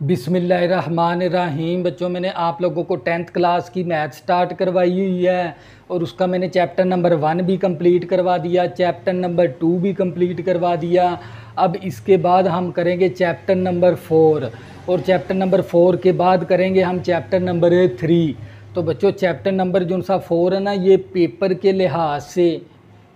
बिस्मिल्लाहिर्रहमानिर्रहीम। बच्चों, मैंने आप लोगों को 10th क्लास की मैथ स्टार्ट करवाई हुई है और उसका मैंने चैप्टर नंबर 1 भी कंप्लीट करवा दिया, चैप्टर नंबर 2 भी कंप्लीट करवा दिया। अब इसके बाद हम करेंगे चैप्टर नंबर 4 और चैप्टर नंबर 4 के बाद करेंगे हम चैप्टर नंबर 3। तो बच्चों, चैप्टर नंबर जो सा 4 है ना, ये पेपर के लिहाज से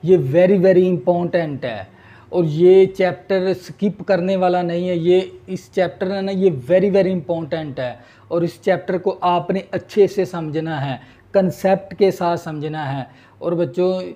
ये वेरी इम्पोर्टेंट है और ये चैप्टर स्किप करने वाला नहीं है। ये इस चैप्टर है ना, ये वेरी इम्पोर्टेंट है और इस चैप्टर को आपने अच्छे से समझना है, कंसेप्ट के साथ समझना है। और बच्चों,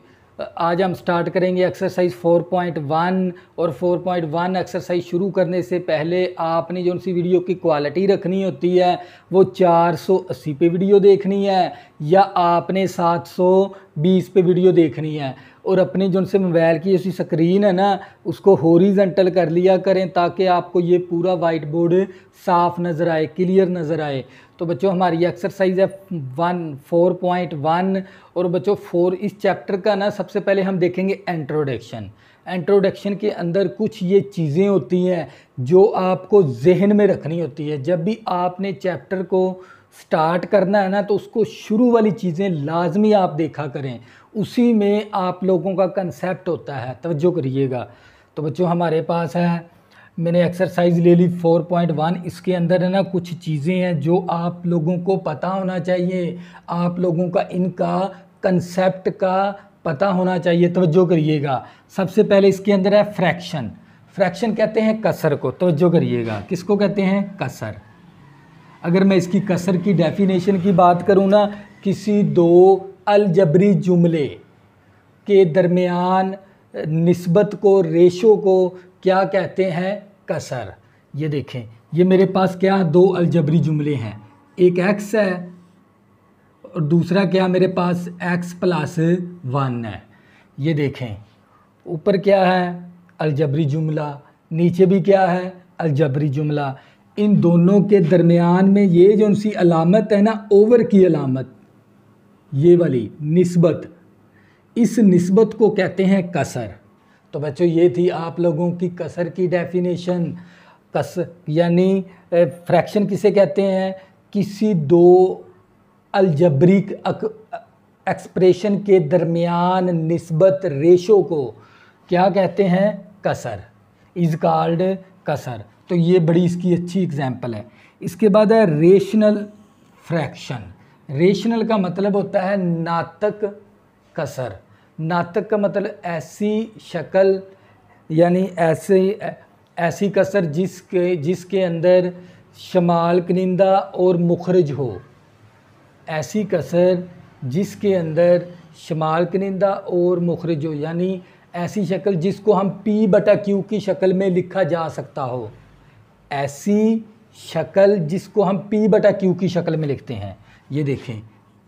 आज हम स्टार्ट करेंगे एक्सरसाइज 4.1 और 4.1 एक्सरसाइज शुरू करने से पहले आपने जो सी वीडियो की क्वालिटी रखनी होती है वो 480 पे वीडियो देखनी है या आपने 720 पे वीडियो देखनी है। और अपनी जो से मोबाइल की जैसी स्क्रीन है ना, उसको हॉरिजॉन्टल कर लिया करें ताकि आपको ये पूरा वाइट बोर्ड साफ नज़र आए, क्लियर नज़र आए। तो बच्चों, हमारी एक्सरसाइज है 4.1 और बच्चों 4 इस चैप्टर का ना सबसे पहले हम देखेंगे इंट्रोडक्शन के अंदर कुछ ये चीज़ें होती हैं जो आपको जहन में रखनी होती है। जब भी आपने चैप्टर को स्टार्ट करना है ना, तो उसको शुरू वाली चीज़ें लाजमी आप देखा करें, उसी में आप लोगों का कंसेप्ट होता है। तवज्जो करिएगा। तो बच्चों, हमारे पास है, मैंने एक्सरसाइज ले ली 4.1। इसके अंदर है ना कुछ चीज़ें हैं जो आप लोगों को पता होना चाहिए, आप लोगों का इनका कंसेप्ट का पता होना चाहिए। तवज्जो करिएगा। सबसे पहले इसके अंदर है फ्रैक्शन कहते हैं कसर को। तवज्जो करिएगा, किसको कहते हैं? कसर। अगर मैं इसकी कसर की डेफिनेशन की बात करूँ ना, किसी दो अलजबरी जुमले के दरमियान निस्बत को, रेशो को क्या कहते हैं? कसर। ये देखें, ये मेरे पास क्या दो अलजबरी जुमले हैं, एक x है और दूसरा क्या मेरे पास x + 1 है। ये देखें, ऊपर क्या है? अलजबरी जुमला, नीचे भी क्या है? अलजबरी जुमला। इन दोनों के दरमियान में ये जो सी अलामत है ना, ओवर की अलामत, ये वाली निस्बत, इस निस्बत को कहते हैं कसर। तो बच्चों, ये थी आप लोगों की कसर की डेफिनेशन। कसर यानी फ्रैक्शन किसे कहते हैं? किसी दो अलजब्रिक एक्सप्रेशन के दरमियान निस्बत, रेशो को क्या कहते हैं? कसर। इज़ कॉल्ड कसर। तो ये बड़ी इसकी अच्छी एग्जाम्पल है। इसके बाद है रेशनल फ्रैक्शन। रेशनल का मतलब होता है नातक कसर। नातक का मतलब ऐसी शक्ल, यानी ऐसी कसर जिसके अंदर शमाल कनिंदा और मुखरज हो। ऐसी कसर जिसके अंदर शमाल कनिंदा और मुखरज हो, यानी ऐसी शक्ल जिसको हम P/Q की शक्ल में लिखा जा सकता हो। ऐसी शक्ल जिसको हम P/Q की शक्ल में लिखते हैं। ये देखें,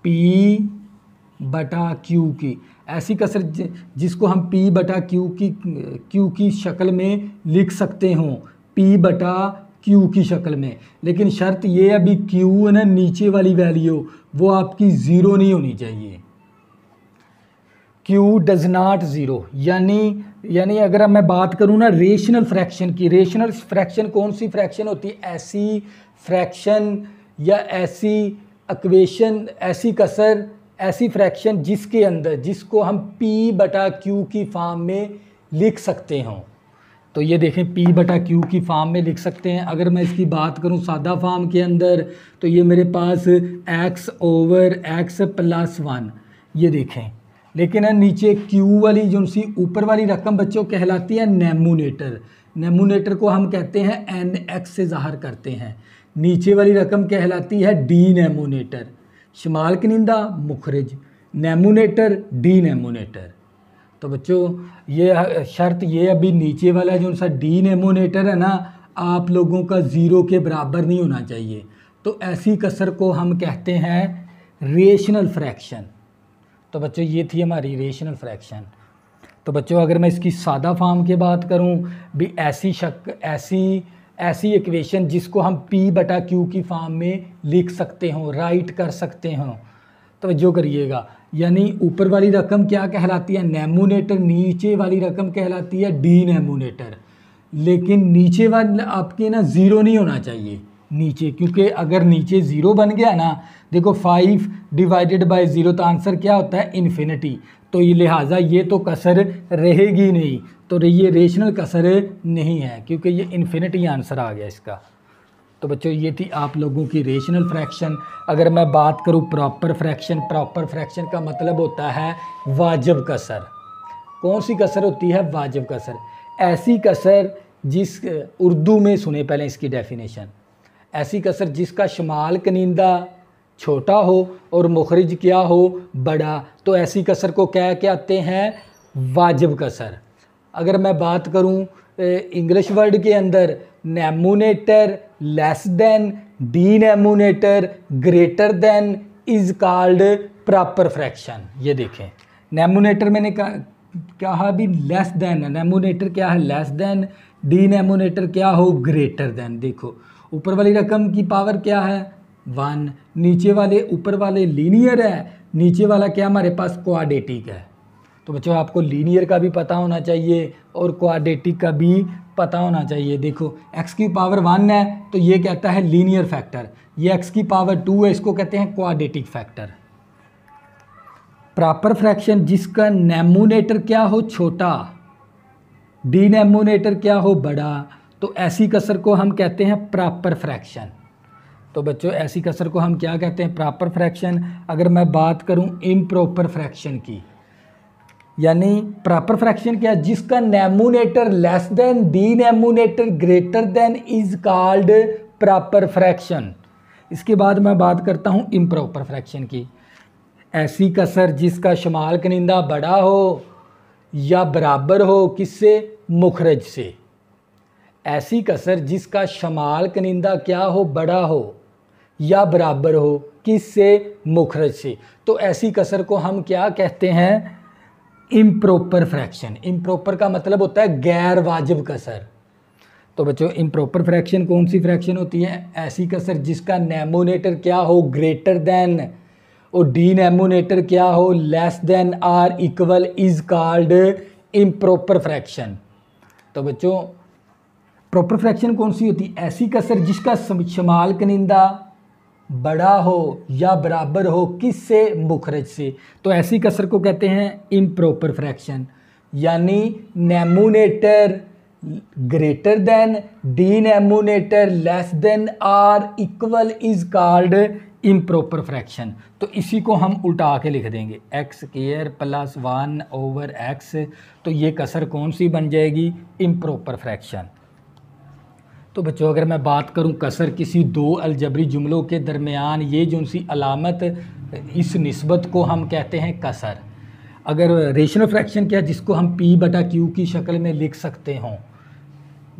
P/Q की ऐसी कसर जिसको हम P/Q की शक्ल में लिख सकते हों, P/Q की शक्ल में। लेकिन शर्त ये है, अभी Q है ना, नीचे वाली वैल्यू वो आपकी 0 नहीं होनी चाहिए। Q डज नॉट 0, यानी अगर मैं बात करूँ ना रेशनल फ्रैक्शन की, रेशनल फ्रैक्शन कौन सी फ्रैक्शन होती है? ऐसी फ्रैक्शन या ऐसी इक्वेशन, ऐसी कसर, ऐसी फ्रैक्शन जिसके अंदर, जिसको हम P/Q की फॉर्म में लिख सकते हों। तो ये देखें, P/Q की फॉर्म में लिख सकते हैं। अगर मैं इसकी बात करूं सादा फॉर्म के अंदर, तो ये मेरे पास x/x + 1, ये देखें। लेकिन है नीचे Q वाली जो सी ऊपर वाली रकम बच्चों कहलाती है नेमोनेटर। नेमोनेटर को हम कहते हैं NX से ज़ाहिर करते हैं। नीचे वाली रकम कहलाती है डीनेमोनेटर। शमाल कनिंदा, मुखरज, नेमोनेटर, डीनेमोनेटर। तो बच्चों, ये शर्त ये, अभी नीचे वाला जो सा डीनेमोनेटर है ना, आप लोगों का 0 के बराबर नहीं होना चाहिए। तो ऐसी कसर को हम कहते हैं रेशनल फ्रैक्शन। तो बच्चों, ये थी हमारी रेशनल फ्रैक्शन। तो बच्चों, अगर मैं इसकी सादा फॉर्म की बात करूं, भी ऐसी इक्वेशन जिसको हम P/Q की फॉर्म में लिख सकते हों, राइट कर सकते हों। तो जो करिएगा, यानी ऊपर वाली रकम क्या कहलाती है? नेमोनेटर। नीचे वाली रकम कहलाती है डीनेमोनेटर। लेकिन नीचे वाला आपके ना 0 नहीं होना चाहिए, नीचे, क्योंकि अगर नीचे 0 बन गया ना, देखो 5 डिवाइडेड बाय 0 तो आंसर क्या होता है इन्फिनिटी, तो ये लिहाजा ये तो कसर रहेगी नहीं, तो ये रेशनल कसर नहीं है क्योंकि ये इन्फिनिटी आंसर आ गया इसका। तो बच्चों ये थी आप लोगों की रेशनल फ्रैक्शन। अगर मैं बात करूँ प्रॉपर फ्रैक्शन, प्रॉपर फ्रैक्शन का मतलब होता है वाजिब कसर। कौन सी कसर होती है? वाजिब कसर। ऐसी कसर जिस, उर्दू में सुने पहले इसकी डेफिनेशन, ऐसी कसर जिसका शुमाल कनिंदा छोटा हो और मुखरिज क्या हो बड़ा, तो ऐसी कसर को क्या कहते हैं? वाजिब कसर। अगर मैं बात करूं इंग्लिश वर्ड के अंदर, numerator less than, denominator greater than is called proper fraction. ये देखें, नेमोनेटर मैंने कहा भी लेस देन, नेमोनेटर क्या है? लेस देन, डीनेमोनेटर क्या हो? Greater than. देखो ऊपर वाली रकम की पावर क्या है? 1, नीचे वाले, ऊपर वाले लीनियर है, नीचे वाला क्या हमारे पास क्वाड्रेटिक है। तो बच्चों आपको लीनियर का भी पता होना चाहिए और क्वाड्रेटिक का भी पता होना चाहिए। देखो x की पावर 1 है तो ये कहता है लीनियर फैक्टर, ये x की पावर 2 है, इसको कहते हैं क्वाड्रेटिक फैक्टर। प्रॉपर फ्रैक्शन जिसका नेमोनेटर क्या हो? छोटा, डिनोमिनेटर क्या हो? बड़ा, तो ऐसी कसर को हम कहते हैं प्रॉपर फ्रैक्शन। तो बच्चों ऐसी कसर को हम क्या कहते हैं? Proper fraction. अगर मैं बात करूं इम्प्रॉपर फ्रैक्शन की, यानी प्रॉपर फ्रैक्शन क्या है? जिसका numerator less than, denominator greater than is called proper fraction. इसके बाद मैं बात करता हूं इम्प्रॉपर फ्रैक्शन की। ऐसी कसर जिसका शुमाल कनिंदा बड़ा हो या बराबर हो किससे? मुखरज से। ऐसी कसर जिसका शुमाल कनिंदा क्या हो? बड़ा हो या बराबर हो किससे? मुखरज से। तो ऐसी कसर को हम क्या कहते हैं? Improper fraction. इम्प्रॉपर का मतलब होता है गैर वाजिब कसर। तो बच्चों इम्प्रॉपर फ्रैक्शन कौन सी फ्रैक्शन होती है? ऐसी कसर जिसका नेमोनेटर क्या हो? ग्रेटर देन, और डिनोमिनेटर क्या हो? Less than or equal is called improper fraction. तो बच्चों प्रॉपर फ्रैक्शन कौन सी होती है? ऐसी कसर जिसका शुमाल कनिंदा बड़ा हो या बराबर हो किससे? मुखरज से। तो ऐसी कसर को कहते हैं इम्प्रॉपर फ्रैक्शन, यानी numerator greater than, denominator less than or equal is called improper fraction. तो इसी को हम उल्टा के लिख देंगे, x² + 1/x। तो ये कसर कौन सी बन जाएगी? Improper fraction. तो बच्चों अगर मैं बात करूं कसर किसी दो अलजबरी जुमलों के दरमियान, ये जो सी अलामत, इस निस्बत को हम कहते हैं कसर। अगर रेशनल फ्रैक्शन क्या है? जिसको हम p/q की शक्ल में लिख सकते हों,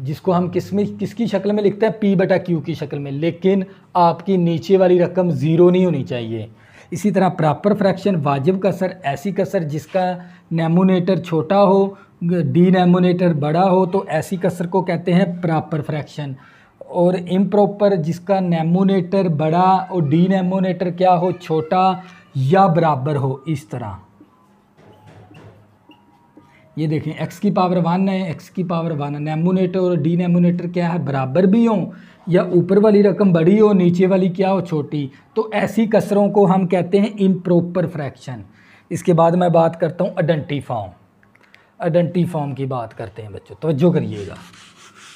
जिसको हम किसकी शक्ल में लिखते हैं? p/q की शक्ल में, लेकिन आपकी नीचे वाली रकम 0 नहीं होनी चाहिए। इसी तरह प्रॉपर फ्रैक्शन वाजिब कसर, ऐसी कसर जिसका नेमोनेटर छोटा हो, डिनोमिनेटर बड़ा हो, तो ऐसी कसर को कहते हैं प्रॉपर फ्रैक्शन। और इम्प्रॉपर जिसका नेमोनेटर बड़ा और डिनोमिनेटर क्या हो? छोटा या बराबर हो। इस तरह ये देखें x की पावर 1 है, x की पावर 1 है, नेमोनेटर और डिनोमिनेटर क्या है? बराबर भी हो या ऊपर वाली रकम बड़ी हो, नीचे वाली क्या हो? छोटी। तो ऐसी कसरों को हम कहते हैं इम्प्रॉपर फ्रैक्शन। इसके बाद मैं बात करता हूँ आइडेंटिफॉर्म। आइडेंटिफॉर्म की बात करते हैं बच्चों, तवज्जो करिएगा।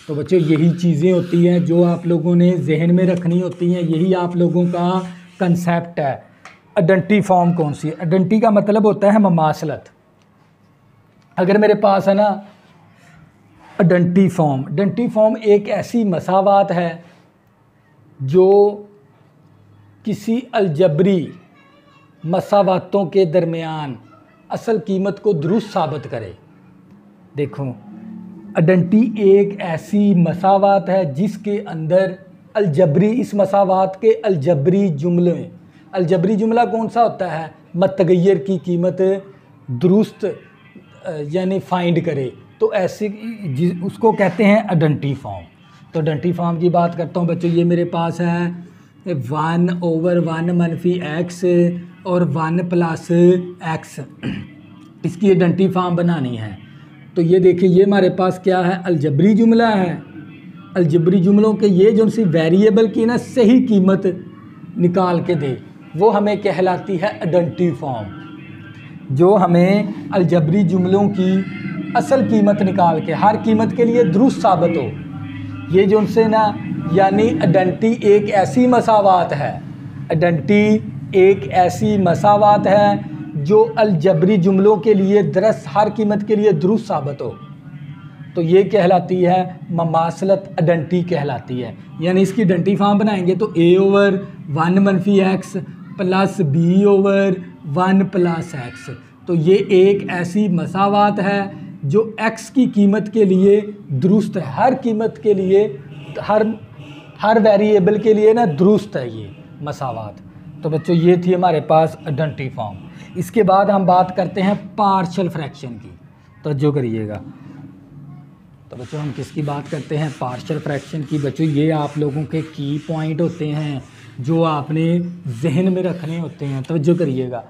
तो बच्चों यही चीज़ें होती हैं जो आप लोगों ने जहन में रखनी होती हैं, यही आप लोगों का कंसेप्ट है। आइडेंटिफॉर्म कौन सी है? आइडेंटी का मतलब होता है ममासलत। अगर मेरे पास है ना आइडेंटिफॉर्म, आइडेंटिफॉर्म एक ऐसी मसावात है जो किसी अलजबरी मसावातों के दरमियान असल कीमत को दुरुस्त साबित करे। देखो आइडेंटी एक ऐसी मसावात है जिसके अंदर अलजबरी, इस मसावात के अलजबरी जुमले, अलजबरी जुमला कौन सा होता है? मतगैर की कीमत दुरुस्त यानी फाइंड करे, तो ऐसे उसको कहते हैं आइडेंटिफॉर्म। तो आइडेंटिफॉर्म की बात करता हूँ बच्चों, ये मेरे पास है 1/1 - x और 1 + x, इसकी आइडेंटिफॉर्म बनानी है। तो ये देखिए, ये हमारे पास क्या है? अलजबरी जुमला है। अलजबरी जुमलों के ये जो सी वेरिएबल की ना सही कीमत निकाल के दे, वो हमें कहलाती है आइडेंटिटी फॉर्म। जो हमें अलजबरी जुमलों की असल कीमत निकाल के हर कीमत के लिए दुरुस्त साबित हो, ये जो उनसे ना यानी आइडेंटिटी एक ऐसी मसावात है, आइडेंटिटी एक ऐसी मसावात है जो अलजबरी जुमलों के लिए दरस हर कीमत के लिए दुरुस्त साबित हो, तो ये कहलाती है ममासलत आइडेंटिटी कहलाती है। यानी इसकी आइडेंटिटी फॉर्म बनाएंगे तो a/1 मनफी x plus b/1 plus x, तो ये एक ऐसी मसावात है जो x की कीमत के लिए दुरुस्त है, हर कीमत के लिए हर वेरिएबल के लिए ना दुरुस्त है ये मसावात। तो बच्चों ये थी हमारे पास आइडेंटिटी फॉर्म। इसके बाद हम बात करते हैं पार्शियल फ्रैक्शन की, तो जो करिएगा। तो बच्चों हम किसकी बात करते हैं? पार्शियल फ्रैक्शन की। बच्चों ये आप लोगों के की पॉइंट होते हैं जो आपने जहन में रखने होते हैं, तो जो करिएगा।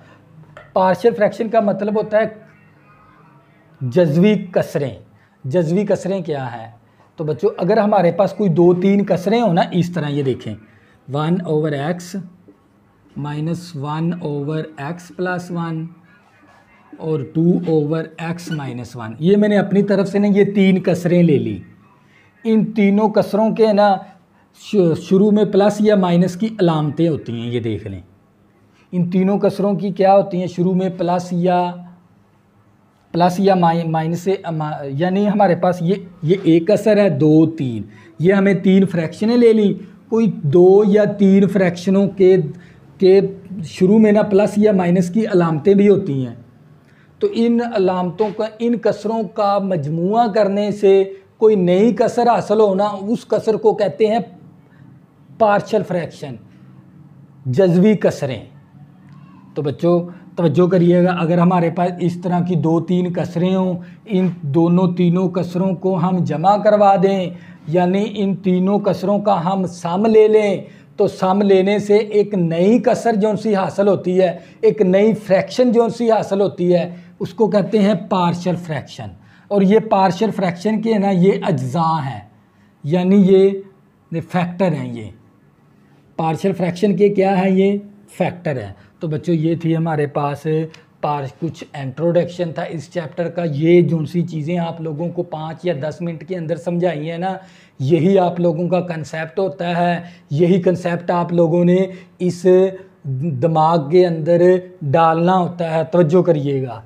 पार्शियल फ्रैक्शन का मतलब होता है जज़वी कसरें। जज़वी कसरें क्या है? तो बच्चों अगर हमारे पास कोई 2-3 कसरें हो ना, इस तरह ये देखें 1/x माइनस 1/x प्लस 1 और 2/x माइनस 1, ये मैंने अपनी तरफ से ना ये 3 कसरें ले ली। इन तीनों कसरों के ना शुरू में प्लस या माइनस की अलामतें होती हैं, ये देख लें। इन तीनों कसरों की क्या होती हैं? शुरू में प्लस या माइनस से, यानी हमारे पास ये एक कसर है 2, 3, ये हमें 3 फ्रैक्शनें ले ली। कोई 2 या 3 फ्रैक्शनों के शुरू में ना प्लस या माइनस की अलामतें भी होती हैं, तो इन अलामतों का, इन कसरों का मजमुआ करने से कोई नई कसर हासिल होना, उस कसर को कहते हैं पार्शियल फ्रैक्शन, जज़वी कसरें। तो बच्चों तवज्जो करिएगा, अगर हमारे पास इस तरह की 2-3 कसरें हों, इन तीनों कसरों को हम जमा करवा दें, यानी इन तीनों कसरों का हम सम ले लें, तो सम लेने से एक नई कसर जो सी हासिल होती है, एक नई फ्रैक्शन जो सी हासिल होती है, उसको कहते हैं पार्शियल फ्रैक्शन। और ये पार्शियल फ्रैक्शन के ना ये अज्जा हैं, यानी ये फैक्टर हैं। ये पार्शियल फ्रैक्शन के क्या है? ये फैक्टर हैं। तो बच्चों ये थी हमारे पास कुछ इंट्रोडक्शन था इस चैप्टर का। ये जो सी चीज़ें आप लोगों को 5 या 10 मिनट के अंदर समझाई है ना, यही आप लोगों का कंसेप्ट होता है। यही कंसेप्ट आप लोगों ने इस दिमाग के अंदर डालना होता है। तवज्जो करिएगा।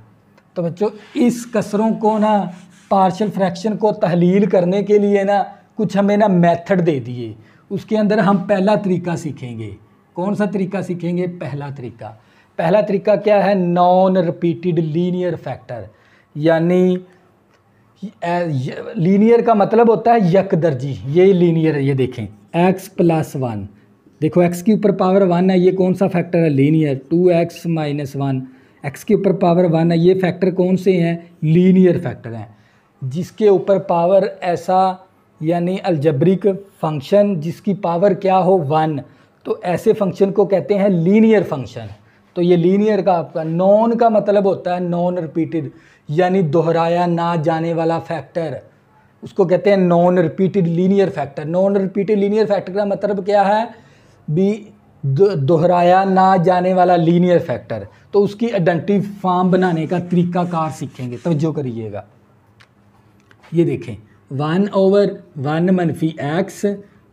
तो बच्चों इस कसरों को ना, पार्शियल फ्रैक्शन को तहलील करने के लिए ना कुछ हमें ना मेथड दे दिए। उसके अंदर हम पहला तरीका सीखेंगे। कौन सा तरीका सीखेंगे? पहला तरीका क्या है? नॉन रिपीटेड लीनियर फैक्टर, यानी लीनियर का मतलब होता है यकदर्जी। ये लीनियर है, ये देखें x प्लस 1, देखो x के ऊपर पावर 1 है, ये कौन सा फैक्टर है? लीनियर। 2x माइनस 1, x के ऊपर पावर 1 है, ये फैक्टर कौन से हैं? लीनियर फैक्टर हैं। जिसके ऊपर पावर ऐसा, यानी अलजब्रिक फंक्शन जिसकी पावर क्या हो? 1, तो ऐसे फंक्शन को कहते हैं लीनियर फंक्शन। तो ये लीनियर का आपका नॉन का मतलब होता है नॉन रिपीटेड, यानी दोहराया ना जाने वाला फैक्टर, उसको कहते हैं non repeated linear factor. Non repeated linear factor का मतलब क्या है? दोहराया ना जाने वाला लीनियर फैक्टर। तो उसकी आइडेंटिटी फॉर्म बनाने का तरीकाकार सीखेंगे। तवज्जो करिएगा। ये देखें 1/1 मनफी x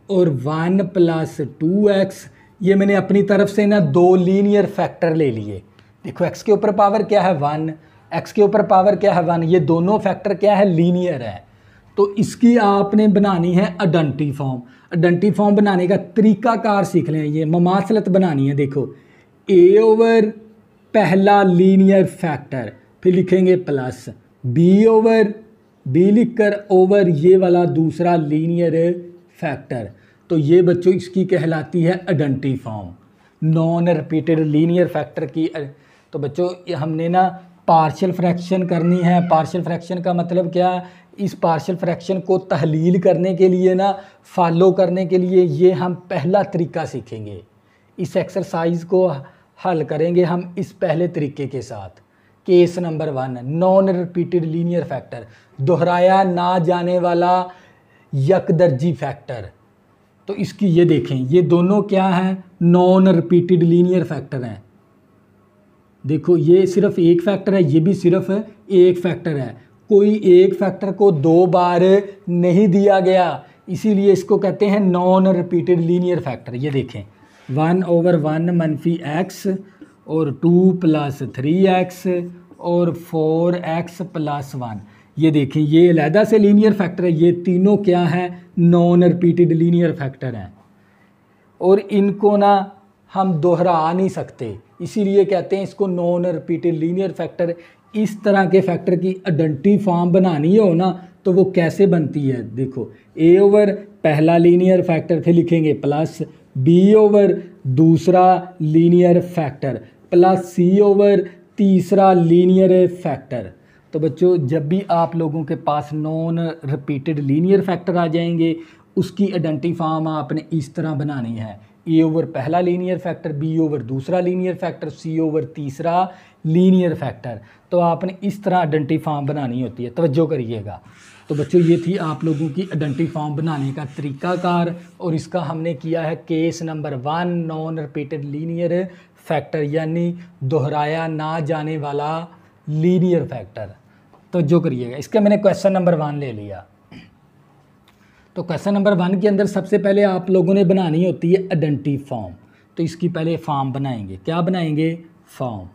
और 1 प्लस 2x, ये मैंने अपनी तरफ से ना 2 लीनियर फैक्टर ले लिए। देखो x के ऊपर पावर क्या है? 1, x के ऊपर पावर क्या है? 1। ये दोनों फैक्टर क्या है? लीनियर है। तो इसकी आपने बनानी है आइडेंटिटी फॉर्म। आइडेंटिटी फॉर्म बनाने का तरीकाकार सीख लें। ये ममासलत बनानी है। देखो a/, पहला लीनियर फैक्टर, फिर लिखेंगे प्लस b लिखकर ओवर ये वाला दूसरा लीनियर फैक्टर। तो ये बच्चों इसकी कहलाती है identity form, non repeated linear factor की। तो बच्चों हमने ना पार्शियल फ्रैक्शन करनी है। पार्शियल फ्रैक्शन का मतलब क्या? इस पार्शियल फ्रैक्शन को तहलील करने के लिए ना, फॉलो करने के लिए ये हम पहला तरीका सीखेंगे। इस एक्सरसाइज को हल करेंगे हम इस पहले तरीके के साथ। Case number 1, non repeated linear factor, दोहराया ना जाने वाला यकदर्जी फैक्टर। तो इसकी ये देखें, ये दोनों क्या हैं, नॉन रिपीटेड लीनियर फैक्टर हैं। देखो ये सिर्फ एक फैक्टर है, ये भी सिर्फ एक फैक्टर है, कोई एक फैक्टर को दो बार नहीं दिया गया, इसीलिए इसको कहते हैं नॉन रिपीटेड लीनियर फैक्टर। ये देखें 1/1 - x और 2 + 3x और 4x + 1। ये देखें ये अलहदा से लीनियर फैक्टर है, ये तीनों क्या हैं, नॉन रिपीटेड लीनियर फैक्टर हैं और इनको ना हम दोहरा नहीं सकते, इसीलिए कहते हैं इसको नॉन रिपीटेड लीनियर फैक्टर। इस तरह के फैक्टर की आइडेंटिटी फॉर्म बनानी हो ना तो वो कैसे बनती है, देखो a/, पहला लीनियर फैक्टर फिर लिखेंगे प्लस b/, दूसरा लीनियर फैक्टर प्लस c/, तीसरा लीनियर फैक्टर। तो बच्चों जब भी आप लोगों के पास नॉन रिपीटेड लीनियर फैक्टर आ जाएंगे, उसकी आइडेंटिटी फॉर्म आपने इस तरह बनानी है, a/, पहला लीनियर फैक्टर, b/, दूसरा लीनियर फैक्टर, c/, तीसरा लीनियर फैक्टर। तो आपने इस तरह आइडेंटिटी फॉर्म बनानी होती है, तवज्जो करिएगा। तो बच्चों ये थी आप लोगों की आइडेंटिटी फॉर्म बनाने का तरीकाकार, और इसका हमने किया है case number 1 non repeated linear factor, यानी दोहराया ना जाने वाला लीनियर फैक्टर। तो जो करिएगा, इसका मैंने क्वेश्चन नंबर 1 ले लिया। तो क्वेश्चन नंबर 1 के अंदर सबसे पहले आप लोगों ने बनानी होती है आइडेंटिटी फॉर्म। तो इसकी पहले फॉर्म बनाएंगे, क्या बनाएंगे, फॉर्म।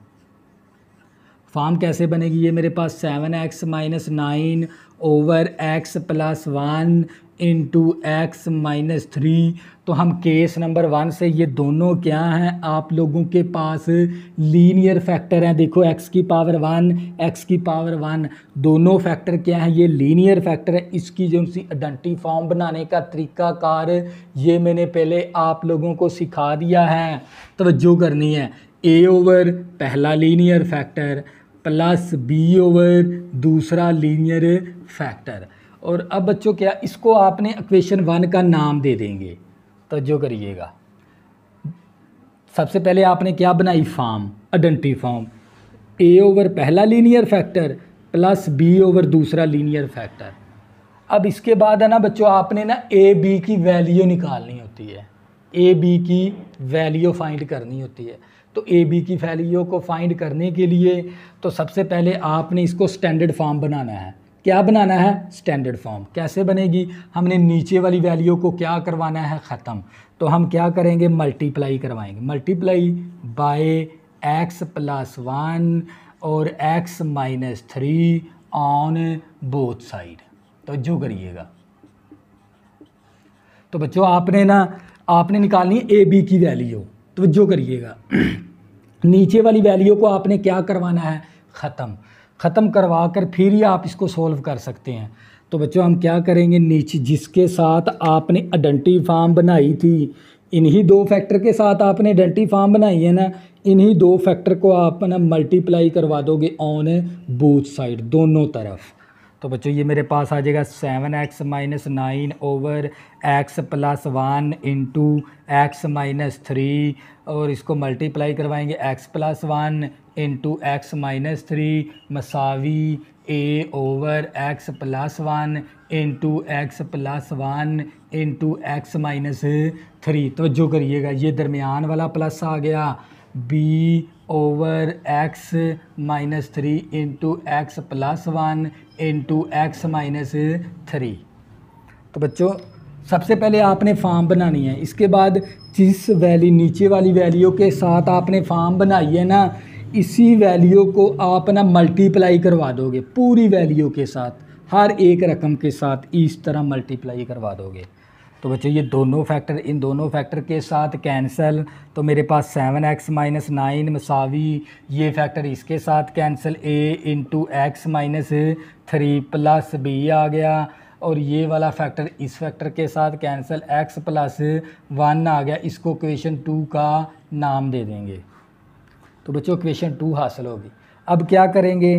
फॉर्म कैसे बनेगी, ये मेरे पास 7x - 9 / x + 1 × x - 3। तो हम केस नंबर 1 से, ये दोनों क्या हैं, आप लोगों के पास लीनियर फैक्टर हैं। देखो x की पावर 1, x की पावर 1, दोनों फैक्टर क्या हैं, ये लीनियर फैक्टर है। इसकी जो सी आइडेंटिटी फॉर्म बनाने का तरीकाकार ये मैंने पहले आप लोगों को सिखा दिया है, तवज्जो करनी है। a/, पहला लीनियर फैक्टर प्लस b/, दूसरा लीनियर फैक्टर। और अब बच्चों क्या, इसको आपने इक्वेशन 1 का नाम दे देंगे, तो जो करिएगा। सबसे पहले आपने क्या बनाई, फॉर्म, आइडेंटिटी फॉर्म, a/, पहला लीनियर फैक्टर प्लस b/, दूसरा लीनियर फैक्टर। अब इसके बाद है ना बच्चों, आपने ना a b की वैल्यू निकालनी होती है, a b की वैल्यू फाइंड करनी होती है। तो ए बी की वैल्यू को फाइंड करने के लिए तो सबसे पहले आपने इसको स्टैंडर्ड फॉर्म बनाना है। क्या बनाना है, स्टैंडर्ड फॉर्म। कैसे बनेगी, हमने नीचे वाली वैल्यू को क्या करवाना है, ख़त्म। तो हम क्या करेंगे, मल्टीप्लाई करवाएंगे, मल्टीप्लाई बाय x + 1 और x - 3 ऑन बोथ साइड। तो जो करिएगा, तो बच्चों आपने निकालनी है ए बी की वैल्यू। तो जो करिएगा, नीचे वाली वैल्यू को आपने क्या करवाना है, ख़त्म करवा कर फिर ही आप इसको सोल्व कर सकते हैं। तो बच्चों हम क्या करेंगे, नीचे जिसके साथ आपने आइडेंटिटी फॉर्म बनाई थी, इन्हीं दो फैक्टर के साथ आपने आइडेंटिटी फॉर्म बनाई है ना, इन्हीं दो फैक्टर को आप ना मल्टीप्लाई करवा दोगे ऑन बोथ साइड, दोनों तरफ। तो बच्चों ये मेरे पास आ जाएगा 7x - 9 / x + 1 × x - 3, और इसको मल्टीप्लाई करवाएंगे x + 1 × x - 3 मसावी a/x + 1 × x + 1 × x - 3। तो जो करिएगा, ये दरमियान वाला प्लस आ गया, b/x - 3 × x + 1 × x - 3। तो बच्चों सबसे पहले आपने फॉर्म बनानी है, इसके बाद जिस वैल्यू नीचे वाली वैल्यू के साथ आपने फॉर्म बनाई है ना, इसी वैल्यू को आप ना मल्टीप्लाई करवा दोगे पूरी वैल्यू के साथ, हर एक रकम के साथ इस तरह मल्टीप्लाई करवा दोगे। तो बच्चों ये दोनों फैक्टर इन दोनों फैक्टर के साथ कैंसिल, तो मेरे पास 7x - 9 मसावी ये फैक्टर इसके साथ cancel, a × x - 3 plus b आ गया, और ये वाला फैक्टर इस फैक्टर के साथ कैंसिल, x + 1 आ गया, इसको इक्वेशन 2 का नाम दे देंगे। तो बच्चों इक्वेशन 2 हासिल होगी। अब क्या करेंगे,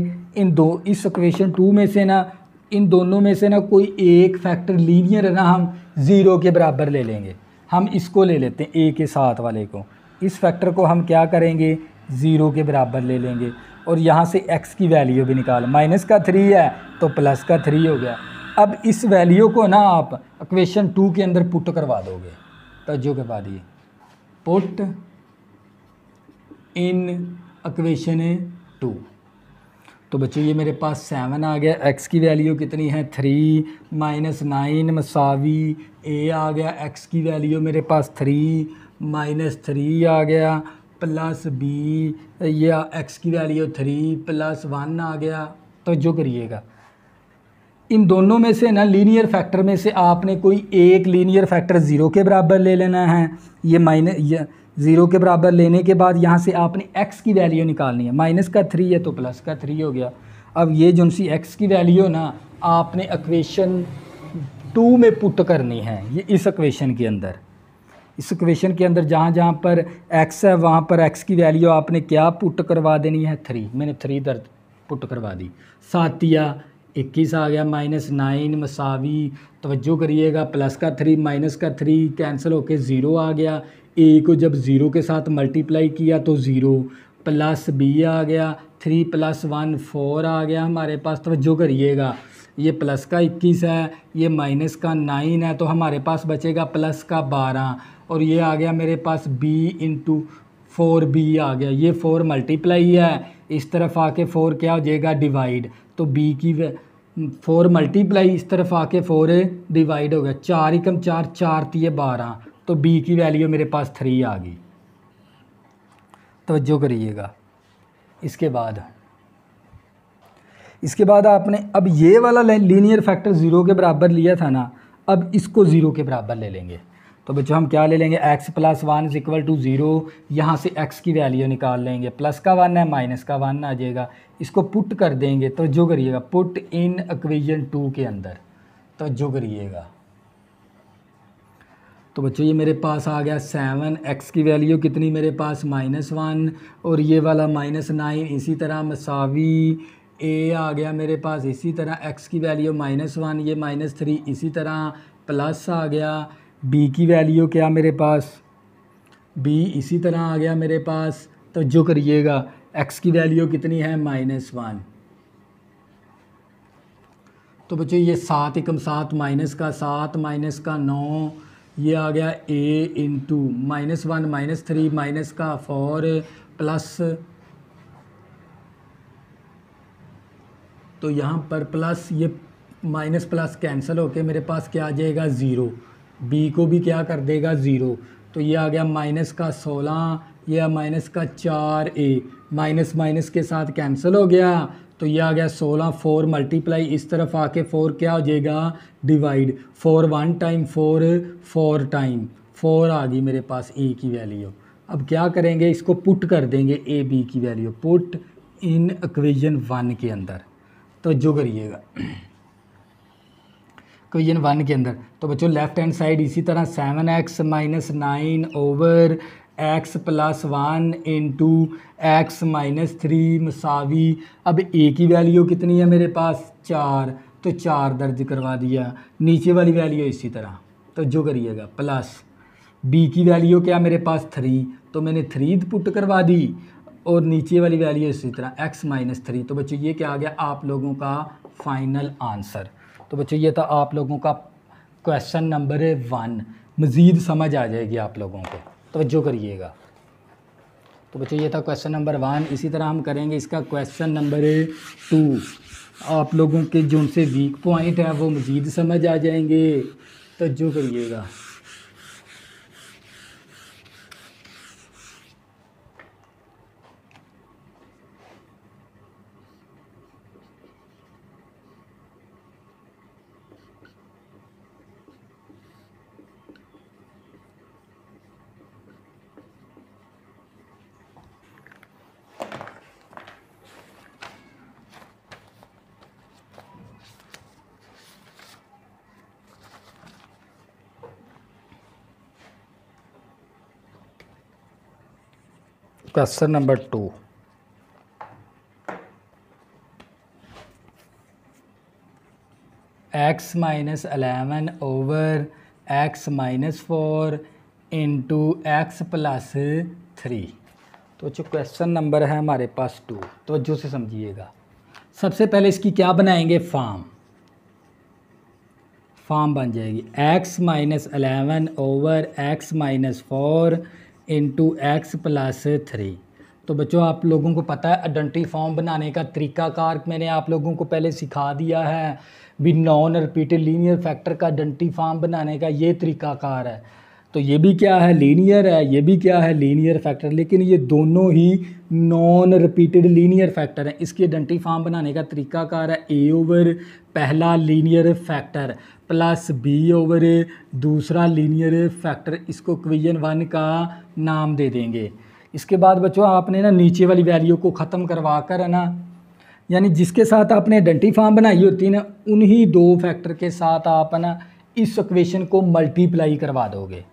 इस इक्वेशन 2 में से ना, इन दोनों में से ना कोई एक फैक्टर लीनियर है ना, हम 0 के बराबर ले लेंगे। हम इसको ले लेते हैं a के साथ वाले को, इस फैक्टर को हम क्या करेंगे, 0 के बराबर ले लेंगे, और यहाँ से x की वैल्यू भी निकाल, -3 है तो +3 हो गया, अब इस वैल्यू को ना आप इक्वेशन 2 के अंदर पुट करवा दोगे। तवज्जो के बाद ये पुट इन इक्वेशन 2। तो बच्चों ये मेरे पास 7 आ गया, x की वैल्यू कितनी है 3 -9 मसावी a आ गया, x की वैल्यू मेरे पास 3 -3 आ गया प्लस b, या x की वैल्यू 3 + 1 आ गया। तो जो करिएगा इन दोनों में से ना लीनियर फैक्टर में से आपने कोई एक लीनियर फैक्टर 0 के बराबर ले लेना है। ये 0 के बराबर लेने के बाद यहाँ से आपने x की वैल्यू निकालनी है। -3 है तो +3 हो गया। अब ये जो सी x की वैल्यू ना आपने इक्वेशन 2 में पुट करनी है। ये इस इक्वेशन के अंदर, इस इक्वेशन के अंदर जहाँ जहाँ पर x है वहाँ पर x की वैल्यू आपने क्या पुट करवा देनी है 3। मैंने 3 दर्द पुट करवा दी। 7 या 21 आ गया, -9 मसावी, तवज्जो करिएगा, +3 -3 कैंसिल होके 0 आ गया। a को जब 0 के साथ मल्टीप्लाई किया तो 0 प्लस b आ गया, 3 + 1 4 आ गया हमारे पास। तवज्जो करिएगा ये प्लस का 21 है, ये माइनस का 9 है, तो हमारे पास बचेगा प्लस का 12 और ये आ गया मेरे पास b × 4b आ गया। ये 4 मल्टीप्लाई है, इस तरफ आके 4 क्या हो जाएगा डिवाइड, तो b की 4 मल्टीप्लाई इस तरफ आके 4 डिवाइड हो गया। 4 × 4 4 × 12, तो b की वैल्यू मेरे पास 3 आ गई। तवज्जो करिएगा। इसके बाद आपने अब ये वाला लीनियर फैक्टर 0 के बराबर लिया था ना, अब इसको 0 के बराबर ले लेंगे। तो बच्चों हम क्या ले लेंगे, x + 1 = 0, यहाँ से x की वैल्यू निकाल लेंगे। प्लस का 1 है माइनस का 1 आ जाएगा, इसको पुट कर देंगे। तो जो करिएगा पुट इन इक्वेशन 2 के अंदर, तो जो करिएगा। तो बच्चों ये मेरे पास आ गया 7, x की वैल्यू कितनी मेरे पास -1 और ये वाला -9 इसी तरह मसावी a आ गया मेरे पास। इसी तरह x की वैल्यू -1, ये -3 इसी तरह प्लस आ गया। b की वैल्यू क्या मेरे पास, b इसी तरह आ गया मेरे पास। तो जो करिएगा x की वैल्यू कितनी है -1। तो बच्चों ये 7 × 7 -7 -9, ये आ गया a × -1 -3 -4 प्लस, तो यहाँ पर प्लस ये माइनस प्लस कैंसिल होके मेरे पास क्या आ जाएगा 0, b को भी क्या कर देगा 0, तो ये आ गया -16, ये -4a, माइनस माइनस के साथ कैंसिल हो गया, तो ये आ गया 16। 4 मल्टीप्लाई इस तरफ आके 4 क्या हो जाएगा डिवाइड, 4 1 टाइम 4 टाइम 4 आ गई मेरे पास a की वैल्यू। अब क्या करेंगे, इसको पुट कर देंगे a b की वैल्यू, पुट इन इक्वेशन 1 के अंदर। तो जो करिएगा इक्वेशन 1 के अंदर, तो बच्चों लेफ्ट हैंड साइड इसी तरह 7x - 9 ओवर x + 1 × x - 3 मसावी, अब a की वैल्यू कितनी है मेरे पास 4, तो 4 दर्ज करवा दिया। नीचे वाली वैल्यू इसी तरह, तो जो करिएगा प्लस b की वैल्यू क्या मेरे पास 3, तो मैंने 3 पुट करवा दी और नीचे वाली वैल्यू इसी तरह x - 3। तो बच्चों ये क्या आ गया आप लोगों का फाइनल आंसर। तो बच्चों ये था आप लोगों का क्वेश्चन नंबर 1। मज़ीद समझ आ जाएगी आप लोगों को, तवज्जो करिएगा। तो बच्चों ये था क्वेश्चन नंबर 1। इसी तरह हम करेंगे इसका क्वेश्चन नंबर 2। आप लोगों के जो उनसे वीक पॉइंट है वो मज़ीद समझ आ जाएंगे, तवज्जो करिएगा। Question number 2, x - 11 over x - 4 × x + 3। तो जो क्वेश्चन नंबर है हमारे पास 2, तो जो से समझिएगा। सबसे पहले इसकी क्या बनाएंगे फॉर्म, फॉर्म बन जाएगी x minus 11 over x minus 4 into X plus 3। तो बच्चों आप लोगों को पता है आइडेंटिटी फॉर्म बनाने का तरीकाकार मैंने आप लोगों को पहले सिखा दिया है। भी नॉन रिपीटेड लीनियर फैक्टर का आइडेंटिटी फॉर्म बनाने का ये तरीकाकार है। तो ये भी क्या है, लीनियर है, ये भी क्या है, लीनियर फैक्टर, लेकिन ये दोनों ही नॉन रिपीटेड लीनियर फैक्टर हैं। इसकी आइडेंटिटी फॉर्म बनाने का तरीकाकार है a ओवर पहला linear factor plus b over दूसरा लीनियर फैक्टर, इसको इक्वेशन 1 का नाम दे देंगे। इसके बाद बच्चों आपने ना नीचे वाली वैल्यू को ख़त्म करवा कर है ना, यानी जिसके साथ आपने आइडेंटिटी फॉर्म बनाई होती है ना, उन्हीं दो फैक्टर के साथ आप ना इस इक्वेशन को मल्टीप्लाई करवा दोगे।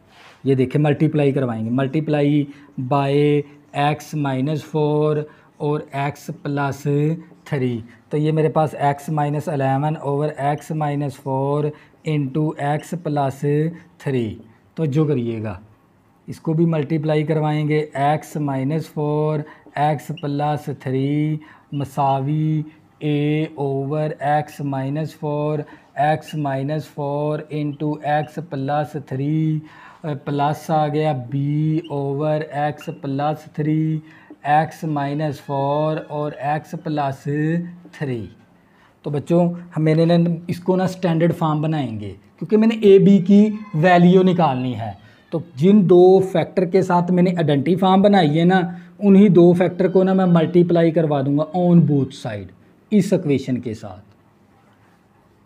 ये देखिए मल्टीप्लाई करवाएंगे, मल्टीप्लाई बाय x माइनस 4 और x प्लस 3। तो ये मेरे पास x minus 11 over x minus 4 into X plus 3। तो जो करिएगा इसको भी मल्टीप्लाई करवाएंगे, x माइनस 4 एक्स प्लस 3 मसावी a over x minus 4 X minus 4 into X plus 3 plus आ गया b over x plus 3 X minus 4 और x प्लस 3। तो बच्चों मैंने ना इसको ना स्टैंडर्ड फॉर्म बनाएंगे क्योंकि मैंने ए बी की वैल्यू निकालनी है। तो जिन दो फैक्टर के साथ मैंने आइडेंटिटी फॉर्म बनाई है ना, उन्हीं दो फैक्टर को ना मैं मल्टीप्लाई करवा दूंगा ऑन बोथ साइड इस इक्वेशन के साथ।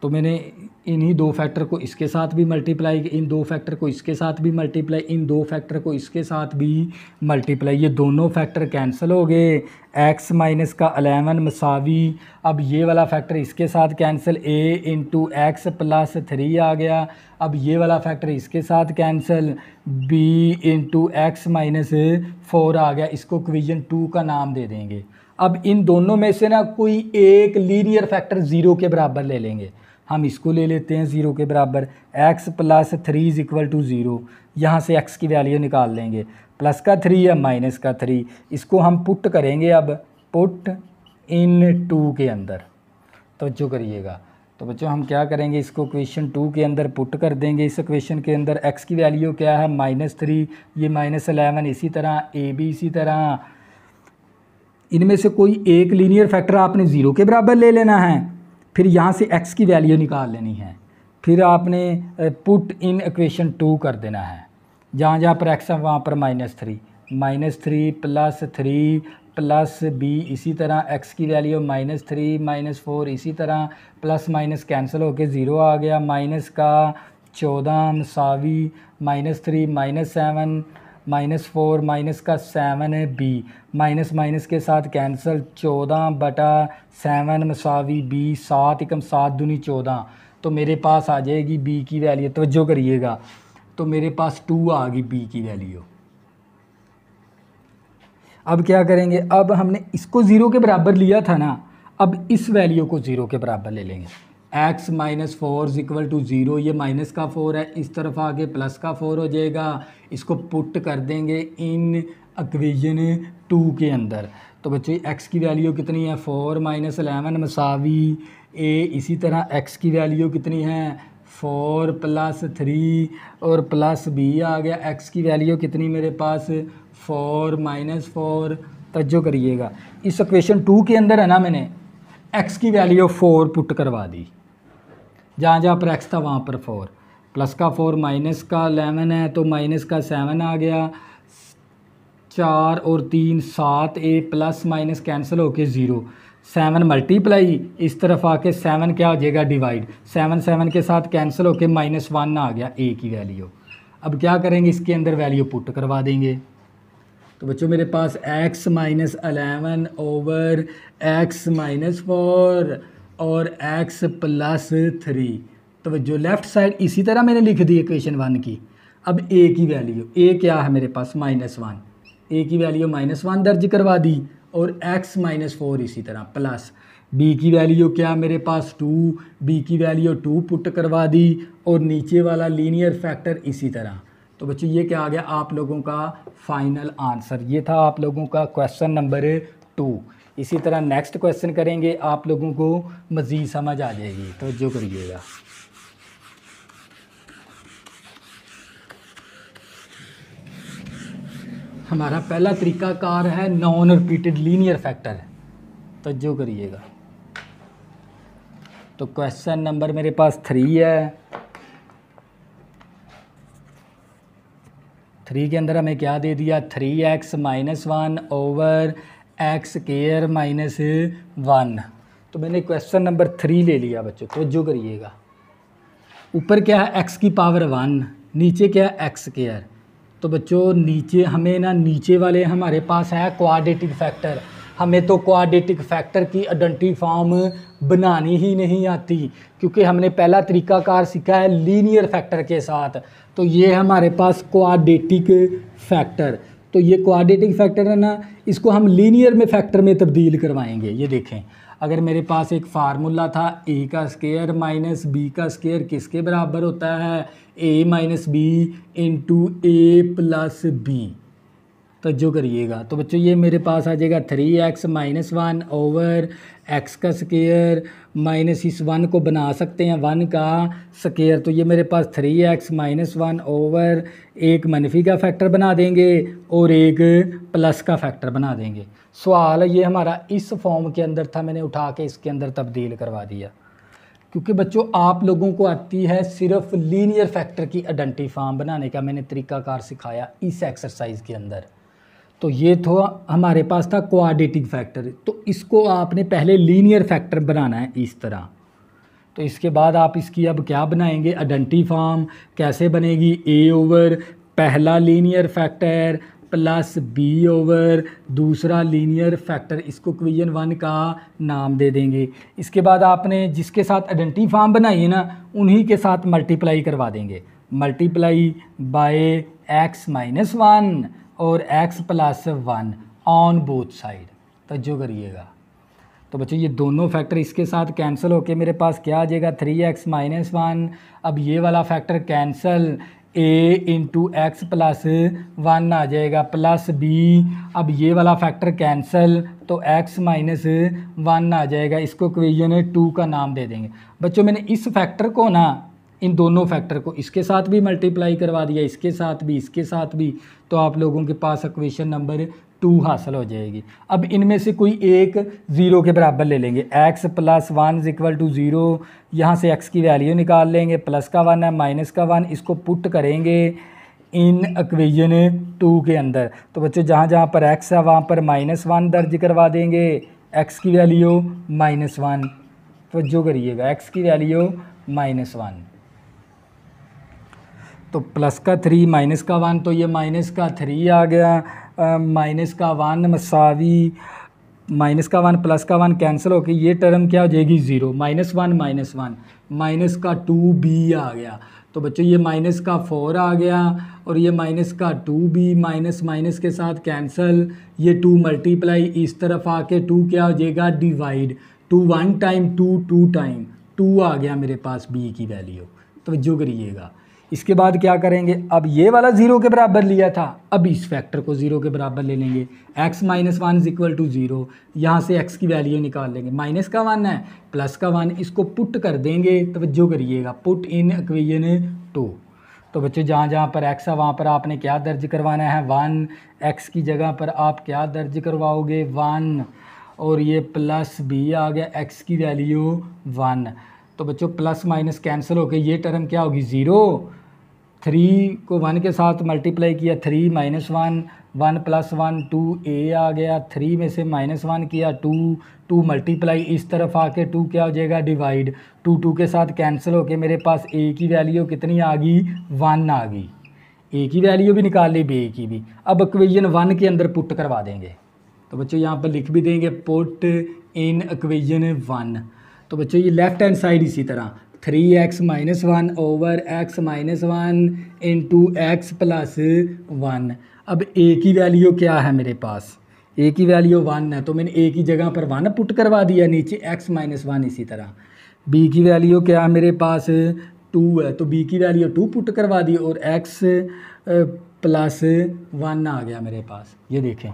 तो मैंने इन्हीं दो फैक्टर को इसके साथ भी मल्टीप्लाई, इन दो फैक्टर को इसके साथ भी मल्टीप्लाई, इन दो फैक्टर को इसके साथ भी मल्टीप्लाई। ये दोनों फैक्टर कैंसिल हो गए, x माइनस का 11 मसावी, अब ये वाला फैक्टर इसके साथ cancel, a into X plus 3 आ गया। अब ये वाला फैक्टर इसके साथ cancel, b into x minus 4 आ गया। इसको इक्वेशन 2 का नाम दे देंगे। अब इन दोनों में से ना कोई एक लीनियर फैक्टर 0 के बराबर ले लेंगे। हम इसको ले लेते हैं 0 के बराबर, x plus 3 is equal to 0। यहाँ से x की वैल्यू निकाल लेंगे, प्लस का 3 या माइनस का 3। इसको हम पुट करेंगे, अब पुट इन 2 के अंदर। तो जो करिएगा, तो बच्चों हम क्या करेंगे, इसको इक्वेशन 2 के अंदर पुट कर देंगे। इस इक्वेशन के अंदर x की वैल्यू क्या है, -3, ये -11, इसी तरह a भी इसी तरह। इनमें से कोई एक लीनियर फैक्टर आपने 0 के बराबर ले लेना है, फिर यहाँ से x की वैल्यू निकाल लेनी है, फिर आपने पुट इन इक्वेशन 2 कर देना है। जहाँ जहाँ पर x है वहाँ पर -3 प्लस 3 प्लस b, इसी तरह x की वैल्यू -3 -4 इसी तरह, प्लस माइनस कैंसिल होके 0 आ गया। माइनस का 14 मसावी -3 -7 -4 माइनस का 7 b, माइनस माइनस के साथ कैंसिल, 14/7 मसावी b, 7 एकम 7 दूनी 14। तो मेरे पास आ जाएगी b की वैल्यू, तवज्जो करिएगा, तो मेरे पास 2 आ गई b की वैल्यू। अब क्या करेंगे, अब हमने इसको 0 के बराबर लिया था ना, अब इस वैल्यू को 0 के बराबर ले लेंगे। x minus 4 is equal to 0, ये माइनस का 4 है, इस तरफ आके प्लस का 4 हो जाएगा। इसको पुट कर देंगे इन इक्वेशन 2 के अंदर। तो बच्चों x की वैल्यू कितनी है, 4 - 11 मसावी a, इसी तरह x की वैल्यू कितनी है, 4 प्लस 3 और प्लस b आ गया। x की वैल्यू कितनी मेरे पास, 4 - 4। तवज्जो करिएगा, इस इक्वेशन 2 के अंदर है ना, मैंने x की वैल्यू 4 पुट करवा दी, जहाँ जहाँ पर x था वहाँ पर 4, प्लस का 4 माइनस का 11 है तो माइनस का 7 आ गया, 4 और 3 7, a प्लस माइनस कैंसिल होके 0, 7 मल्टीप्लाई, इस तरफ आके 7 क्या हो जाएगा, डिवाइड, 7 के साथ कैंसिल होके -1 आ गया a की वैल्यू। अब क्या करेंगे, इसके अंदर वैल्यू पुट करवा देंगे। तो बच्चों मेरे पास x minus 11 over x minus 4 और x प्लस 3। तो जो लेफ़्ट साइड इसी तरह मैंने लिख दी इक्वेशन 1 की। अब a की वैल्यू, a क्या है मेरे पास, -1, a की वैल्यू -1 दर्ज करवा दी, और x माइनस 4 इसी तरह, प्लस b की वैल्यू क्या मेरे पास 2, b की वैल्यू 2 पुट करवा दी, और नीचे वाला लीनियर फैक्टर इसी तरह। तो बच्चों ये क्या आ गया आप लोगों का फाइनल आंसर, ये था आप लोगों का क्वेश्चन नंबर 2। इसी तरह नेक्स्ट क्वेश्चन करेंगे, आप लोगों को मज़ीद समझ आ जाएगी। तो जो करिएगा। हमारा पहला तरीकाकार है नॉन रिपीटेड लीनियर फैक्टर, तो जो करिएगा। तो क्वेश्चन नंबर मेरे पास 3 है। 3 के अंदर हमें क्या दे दिया, 3x - 1 over x square minus 1। तो मैंने क्वेश्चन नंबर 3 ले लिया बच्चों, तो जो करिएगा। ऊपर क्या है x की पावर 1, नीचे क्या है एक्स स्क्वायर। तो बच्चों नीचे हमें ना, नीचे वाले हमारे पास है क्वाड्रेटिक फैक्टर। हमें तो क्वाड्रेटिक फैक्टर की आइडेंटिटी फॉर्म बनानी ही नहीं आती, क्योंकि हमने पहला तरीकाकार सीखा है लीनियर फैक्टर के साथ। तो ये हमारे पास क्वाड्रेटिक फैक्टर, तो ये क्वाड्रेटिक फैक्टर है ना, इसको हम लीनियर में फैक्टर में तब्दील करवाएंगे। ये देखें, अगर मेरे पास एक फार्मूला था a का स्क्वायर माइनस b का स्क्वायर किसके बराबर होता है, a minus B into A plus B. तो जो करिएगा, तो बच्चों ये मेरे पास आ जाएगा 3x - 1 ओवर x का स्क्वायर माइनस इस 1 को बना सकते हैं 1 का स्क्वायर। तो ये मेरे पास 3x - 1 ओवर एक मनफी का फैक्टर बना देंगे और एक प्लस का फैक्टर बना देंगे। सवाल ये हमारा इस फॉर्म के अंदर था, मैंने उठा के इसके अंदर तब्दील करवा दिया, क्योंकि बच्चों आप लोगों को आती है सिर्फ लीनियर फैक्टर की आइडेंटिटी फॉर्म बनाने का मैंने तरीकाकार सिखाया इस एक्सरसाइज के अंदर। तो ये तो हमारे पास था क्वाड्रेटिक फैक्टर, तो इसको आपने पहले लीनियर फैक्टर बनाना है इस तरह। तो इसके बाद आप इसकी अब क्या बनाएंगे, आइडेंटिटी फॉर्म कैसे बनेगी, a ओवर पहला linear factor plus b over दूसरा लीनियर फैक्टर, इसको इक्वेशन 1 का नाम दे देंगे। इसके बाद आपने जिसके साथ आइडेंटिटी फॉर्म बनाई है ना, उन्हीं के साथ मल्टीप्लाई करवा देंगे, मल्टीप्लाई बाय x - 1 और x + 1 ऑन बोथ साइड। तो जो करिएगा, तो बच्चों ये दोनों फैक्टर इसके साथ कैंसिल होके मेरे पास क्या आ जाएगा, 3x - 1। अब ये वाला factor cancel, a into X plus 1 आ जाएगा प्लस b। अब ये वाला फैक्टर कैंसिल, तो x - 1 आ जाएगा, इसको इक्वेशन 2 का नाम दे देंगे। बच्चों मैंने इस फैक्टर को ना, इन दोनों फैक्टर को इसके साथ भी मल्टीप्लाई करवा दिया, इसके साथ भी, इसके साथ भी, तो आप लोगों के पास इक्वेशन नंबर 2 हासिल हो जाएगी। अब इनमें से कोई एक 0 के बराबर ले लेंगे, x + 1 = 0। यहाँ से x की वैल्यू निकाल लेंगे, प्लस का 1 है माइनस का 1, इसको पुट करेंगे इन इक्वेशन 2 के अंदर। तो बच्चों जहाँ जहाँ पर x है वहाँ पर -1 दर्ज करवा देंगे, x की वैल्यू -1। तो जो करिएगा, x की वैल्यू -1, तो प्लस का 3 माइनस का 1, तो ये माइनस का 3 आ गया, माइनस का 1 मसावी माइनस का 1 प्लस का 1 कैंसिल होकर ये टर्म क्या हो जाएगी, 0, -1 माइनस का 2b आ गया। तो बच्चों ये माइनस का 4 आ गया और ये माइनस का 2b, माइनस माइनस के साथ कैंसिल, ये 2 मल्टीप्लाई इस तरफ आके 2 क्या हो जाएगा, डिवाइड, 2 1 टाइम 2 2 टाइम 2 आ गया मेरे पास b की वैल्यू। तो जो करिएगा, इसके बाद क्या करेंगे, अब ये वाला 0 के बराबर लिया था, अब इस फैक्टर को 0 के बराबर ले लेंगे, x - 1 = 0। यहाँ से x की वैल्यू निकाल लेंगे, माइनस का 1 है प्लस का 1, इसको पुट कर देंगे। तो जो करिएगा, पुट इन इक्वेशन 2। तो बच्चों जहाँ जहाँ पर x है वहाँ पर आपने क्या दर्ज करवाना है, 1। x की जगह पर आप क्या दर्ज करवाओगे, 1, और ये प्लस b आ गया, x की वैल्यू 1। तो बच्चों प्लस माइनस कैंसिल होकर ये टर्म क्या होगी, 0। 3 को 1 के साथ मल्टीप्लाई किया, 3 - 1 1 + 1 2a आ गया, 3 में से -1 किया, 2 मल्टीप्लाई इस तरफ आके 2 क्या हो जाएगा, डिवाइड, 2 के साथ कैंसिल होके मेरे पास a की वैल्यू कितनी आ गई, 1 आ गई। a की वैल्यू भी निकाल ली, b की भी। अब इक्वेशन 1 के अंदर पुट करवा देंगे। तो बच्चों यहाँ पर लिख भी देंगे, पुट इन इक्वेशन 1। तो बच्चों ये लेफ्ट हैंड साइड इसी तरह 3x - 1 over x - 1 into X plus 1। अब a की वैल्यू क्या है मेरे पास, a की वैल्यू 1 है, तो मैंने a की जगह पर 1 पुट करवा दिया, नीचे x - 1 इसी तरह। b की वैल्यू क्या है मेरे पास, 2 है, तो b की वैल्यू 2 पुट करवा दी और x + 1 आ गया मेरे पास। ये देखें,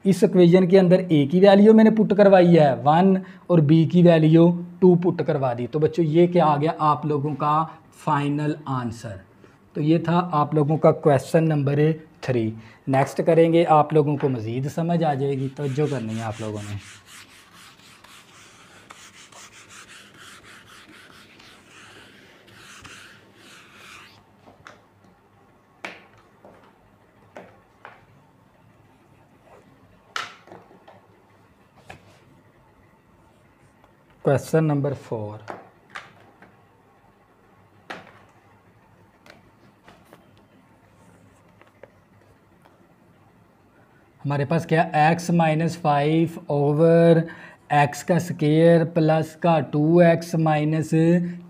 इस इक्वेशन के अंदर a की वैल्यू मैंने पुट करवाई है 1 और b की वैल्यू 2 पुट करवा दी। तो बच्चों ये क्या आ गया आप लोगों का फाइनल आंसर। तो ये था आप लोगों का क्वेश्चन नंबर 3। नेक्स्ट करेंगे, आप लोगों को मज़ीद समझ आ जाएगी, तवज्जो करनी है आप लोगों ने। क्वेश्चन नंबर 4, हमारे पास क्या, x माइनस 5 ओवर x का स्केयर प्लस का 2x माइनस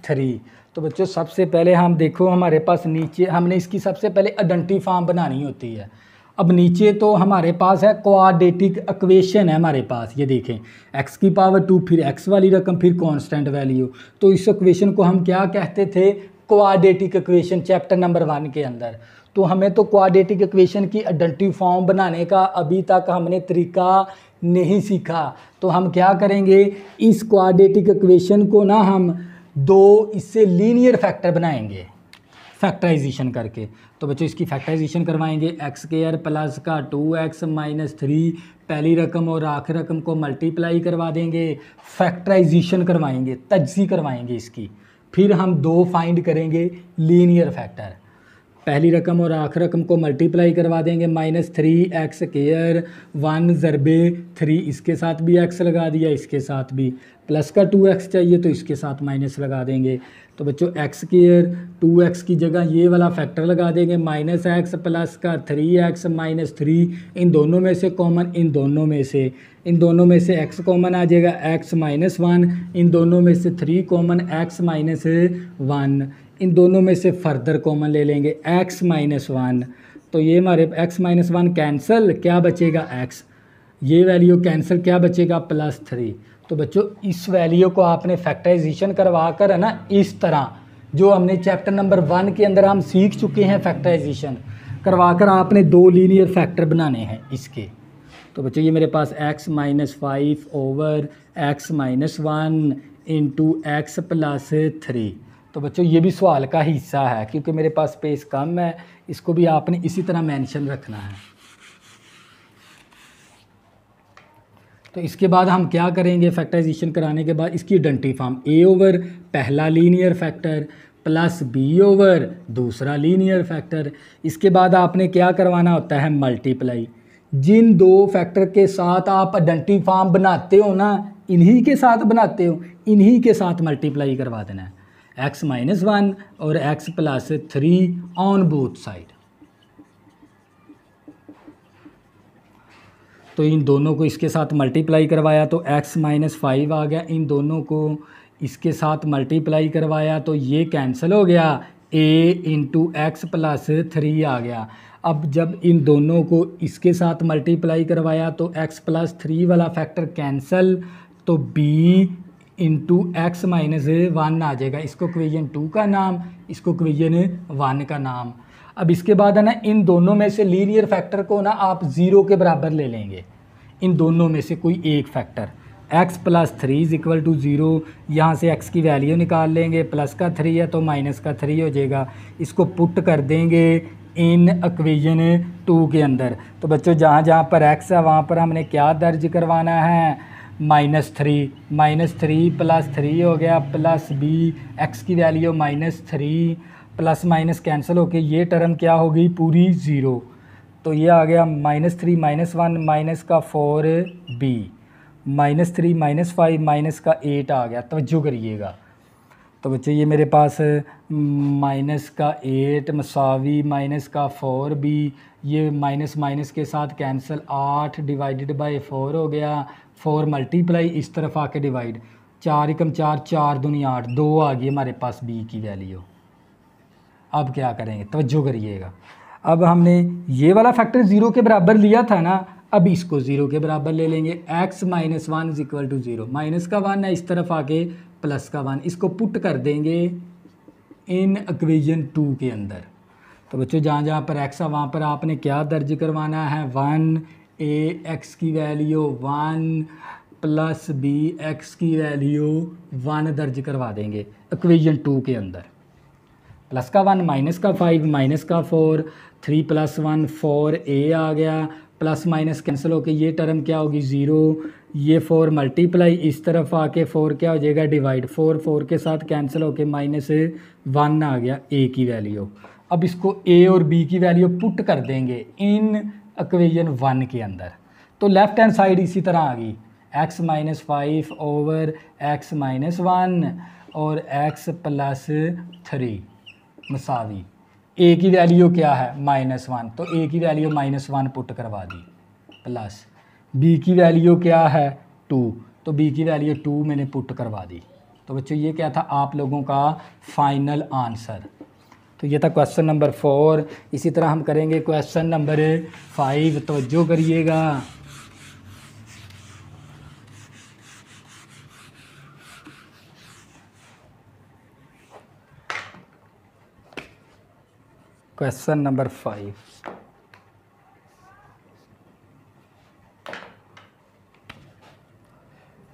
3। तो बच्चों सबसे पहले हम देखो, हमारे पास नीचे हमने इसकी सबसे पहले आइडेंटिटी फॉर्म बनानी होती है। अब नीचे तो हमारे पास है क्वाड्रेटिक इक्वेशन है हमारे पास, ये देखें x की पावर 2, फिर x वाली रकम, फिर कांस्टेंट वैल्यू। तो इस इक्वेशन को हम क्या कहते थे, क्वाड्रेटिक इक्वेशन, चैप्टर नंबर 1 के अंदर। तो हमें तो क्वाड्रेटिक इक्वेशन की आइडेंटिटी फॉर्म बनाने का अभी तक हमने तरीका नहीं सीखा। तो हम क्या करेंगे, इस क्वाड्रेटिक इक्वेशन को ना हम दो इससे लीनियर फैक्टर बनाएंगे फैक्टराइजेशन करके। तो बच्चों इसकी फैक्टराइजेशन करवाएंगे, एक्स स्क्वायर प्लस का 2x माइनस 3, पहली रकम और आखिरी रकम को मल्टीप्लाई करवा देंगे, फैक्टराइजेशन करवाएंगे, तजज़ी करवाएंगे इसकी। फिर हम दो फाइंड करेंगे लीनियर फैक्टर, पहली रकम और आखिरी रकम को मल्टीप्लाई करवा देंगे, माइनस 3x स्क्वायर 1 ज़रबे 3, इसके साथ भी x लगा दिया, इसके साथ भी, प्लस का 2x चाहिए तो इसके साथ माइनस लगा देंगे। तो बच्चों x स्क्वायर 2x की जगह ये वाला फैक्टर लगा देंगे, माइनस x प्लस का 3x माइनस 3, इन दोनों में से कॉमन, इन दोनों में से x कॉमन आ जाएगा, x माइनस 1, इन दोनों में से 3 कॉमन, x माइनस 1, इन दोनों में से फर्दर कॉमन ले लेंगे x माइनस 1। तो ये हमारे x माइनस 1 कैंसिल, क्या बचेगा x, ये वैल्यू कैंसिल, क्या बचेगा प्लस 3। तो बच्चों इस वैल्यू को आपने फैक्टराइजेशन करवा कर है ना, इस तरह जो हमने चैप्टर नंबर 1 के अंदर हम सीख चुके हैं, फैक्टराइजेशन करवा कर आपने दो लीनियर फैक्टर बनाने हैं इसके। तो बच्चों ये मेरे पास x minus 5 over x minus 1 into X plus 3। तो बच्चों ये भी सवाल का हिस्सा है, क्योंकि मेरे पास स्पेस कम है, इसको भी आपने इसी तरह मेंशन रखना है। तो इसके बाद हम क्या करेंगे, फैक्टराइजेशन कराने के बाद इसकी आइडेंटिटी फॉर्म, a ओवर पहला linear factor plus b over दूसरा लीनियर फैक्टर। इसके बाद आपने क्या करवाना होता है, मल्टीप्लाई। जिन दो फैक्टर के साथ आप आइडेंटिटी फॉर्म बनाते हो ना, इन्हीं के साथ बनाते हो, इन्हीं के साथ मल्टीप्लाई करवा देना है, x माइनस 1 और x plus 3 on both side. तो इन दोनों को इसके साथ मल्टीप्लाई करवाया तो x माइनस 5 आ गया, इन दोनों को इसके साथ मल्टीप्लाई करवाया तो ये कैंसिल हो गया, a इंटू एक्स प्लस 3 आ गया। अब जब इन दोनों को इसके साथ मल्टीप्लाई करवाया तो x प्लस 3 वाला फैक्टर कैंसिल, तो b इंटू एक्स माइनस 1 आ जाएगा। इसको इक्वेशन 2 का नाम, इसको इक्वेशन 1 का नाम। अब इसके बाद है ना, इन दोनों में से लीनियर फैक्टर को ना आप 0 के बराबर ले लेंगे, इन दोनों में से कोई एक factor. x plus 3 is equal to 0, यहाँ से x की वैल्यू निकाल लेंगे, प्लस का 3 है तो माइनस का 3 हो जाएगा, इसको पुट कर देंगे इन इक्वेशन 2 के अंदर। तो बच्चों जहाँ जहाँ पर x है वहाँ पर हमने क्या दर्ज करवाना है, -3 प्लस 3 हो गया, प्लस b, x की वैल्यू -3, प्लस माइनस कैंसिल होके ये टर्म क्या हो गई, पूरी 0। तो ये आ गया -3 -1 माइनस का 4b, -3 -5 माइनस का 8 आ गया। तवज्जो करिएगा। तो बच्चे ये मेरे पास माइनस का 8 मसावी माइनस का 4b, ये माइनस माइनस के साथ कैंसिल, 8 डिवाइडेड बाय 4 हो गया, 4 मल्टीप्लाई इस तरफ आके डिवाइड, 4 एकम 4, 4 दूनी 8, 2 आ गई हमारे पास b की वैल्यू। अब क्या करेंगे, तवज्जो करिएगा। अब हमने ये वाला फैक्टर 0 के बराबर लिया था ना, अब इसको 0 के बराबर ले लेंगे, x minus 1 is equal to 0, minus का 1 है इस तरफ आके प्लस का 1, इसको पुट कर देंगे इन इक्वेशन 2 के अंदर। तो बच्चों जहाँ जहाँ पर x है वहाँ पर आपने क्या दर्ज करवाना है, 1 a x की वैल्यू 1 प्लस b x की वैल्यू 1 दर्ज करवा देंगे इक्वेशन 2 के अंदर। प्लस का 1 माइनस का 5 माइनस का 4, 3 + 1 4a आ गया, प्लस माइनस कैंसिल होके ये टर्म क्या होगी 0, ये 4 मल्टीप्लाई इस तरफ आके 4 क्या हो जाएगा डिवाइड, 4 4 के साथ कैंसिल होके -1 आ गया a की वैल्यू। अब इसको a और b की वैल्यू पुट कर देंगे इन इक्वेशन 1 के अंदर, तो लेफ्ट हैंड साइड इसी तरह आ गई x - 5 ओवर x - 1 और x + 3 मसावी a की वैल्यू क्या है -1, तो a की वैल्यू -1 पुट करवा दी, प्लस b की वैल्यू क्या है 2, तो b की वैल्यू 2 मैंने पुट करवा दी। तो बच्चों ये क्या था आप लोगों का फाइनल आंसर। तो ये था क्वेश्चन नंबर 4। इसी तरह हम करेंगे क्वेश्चन नंबर 5, तवज्जो करिएगा। क्वेश्चन नंबर 5,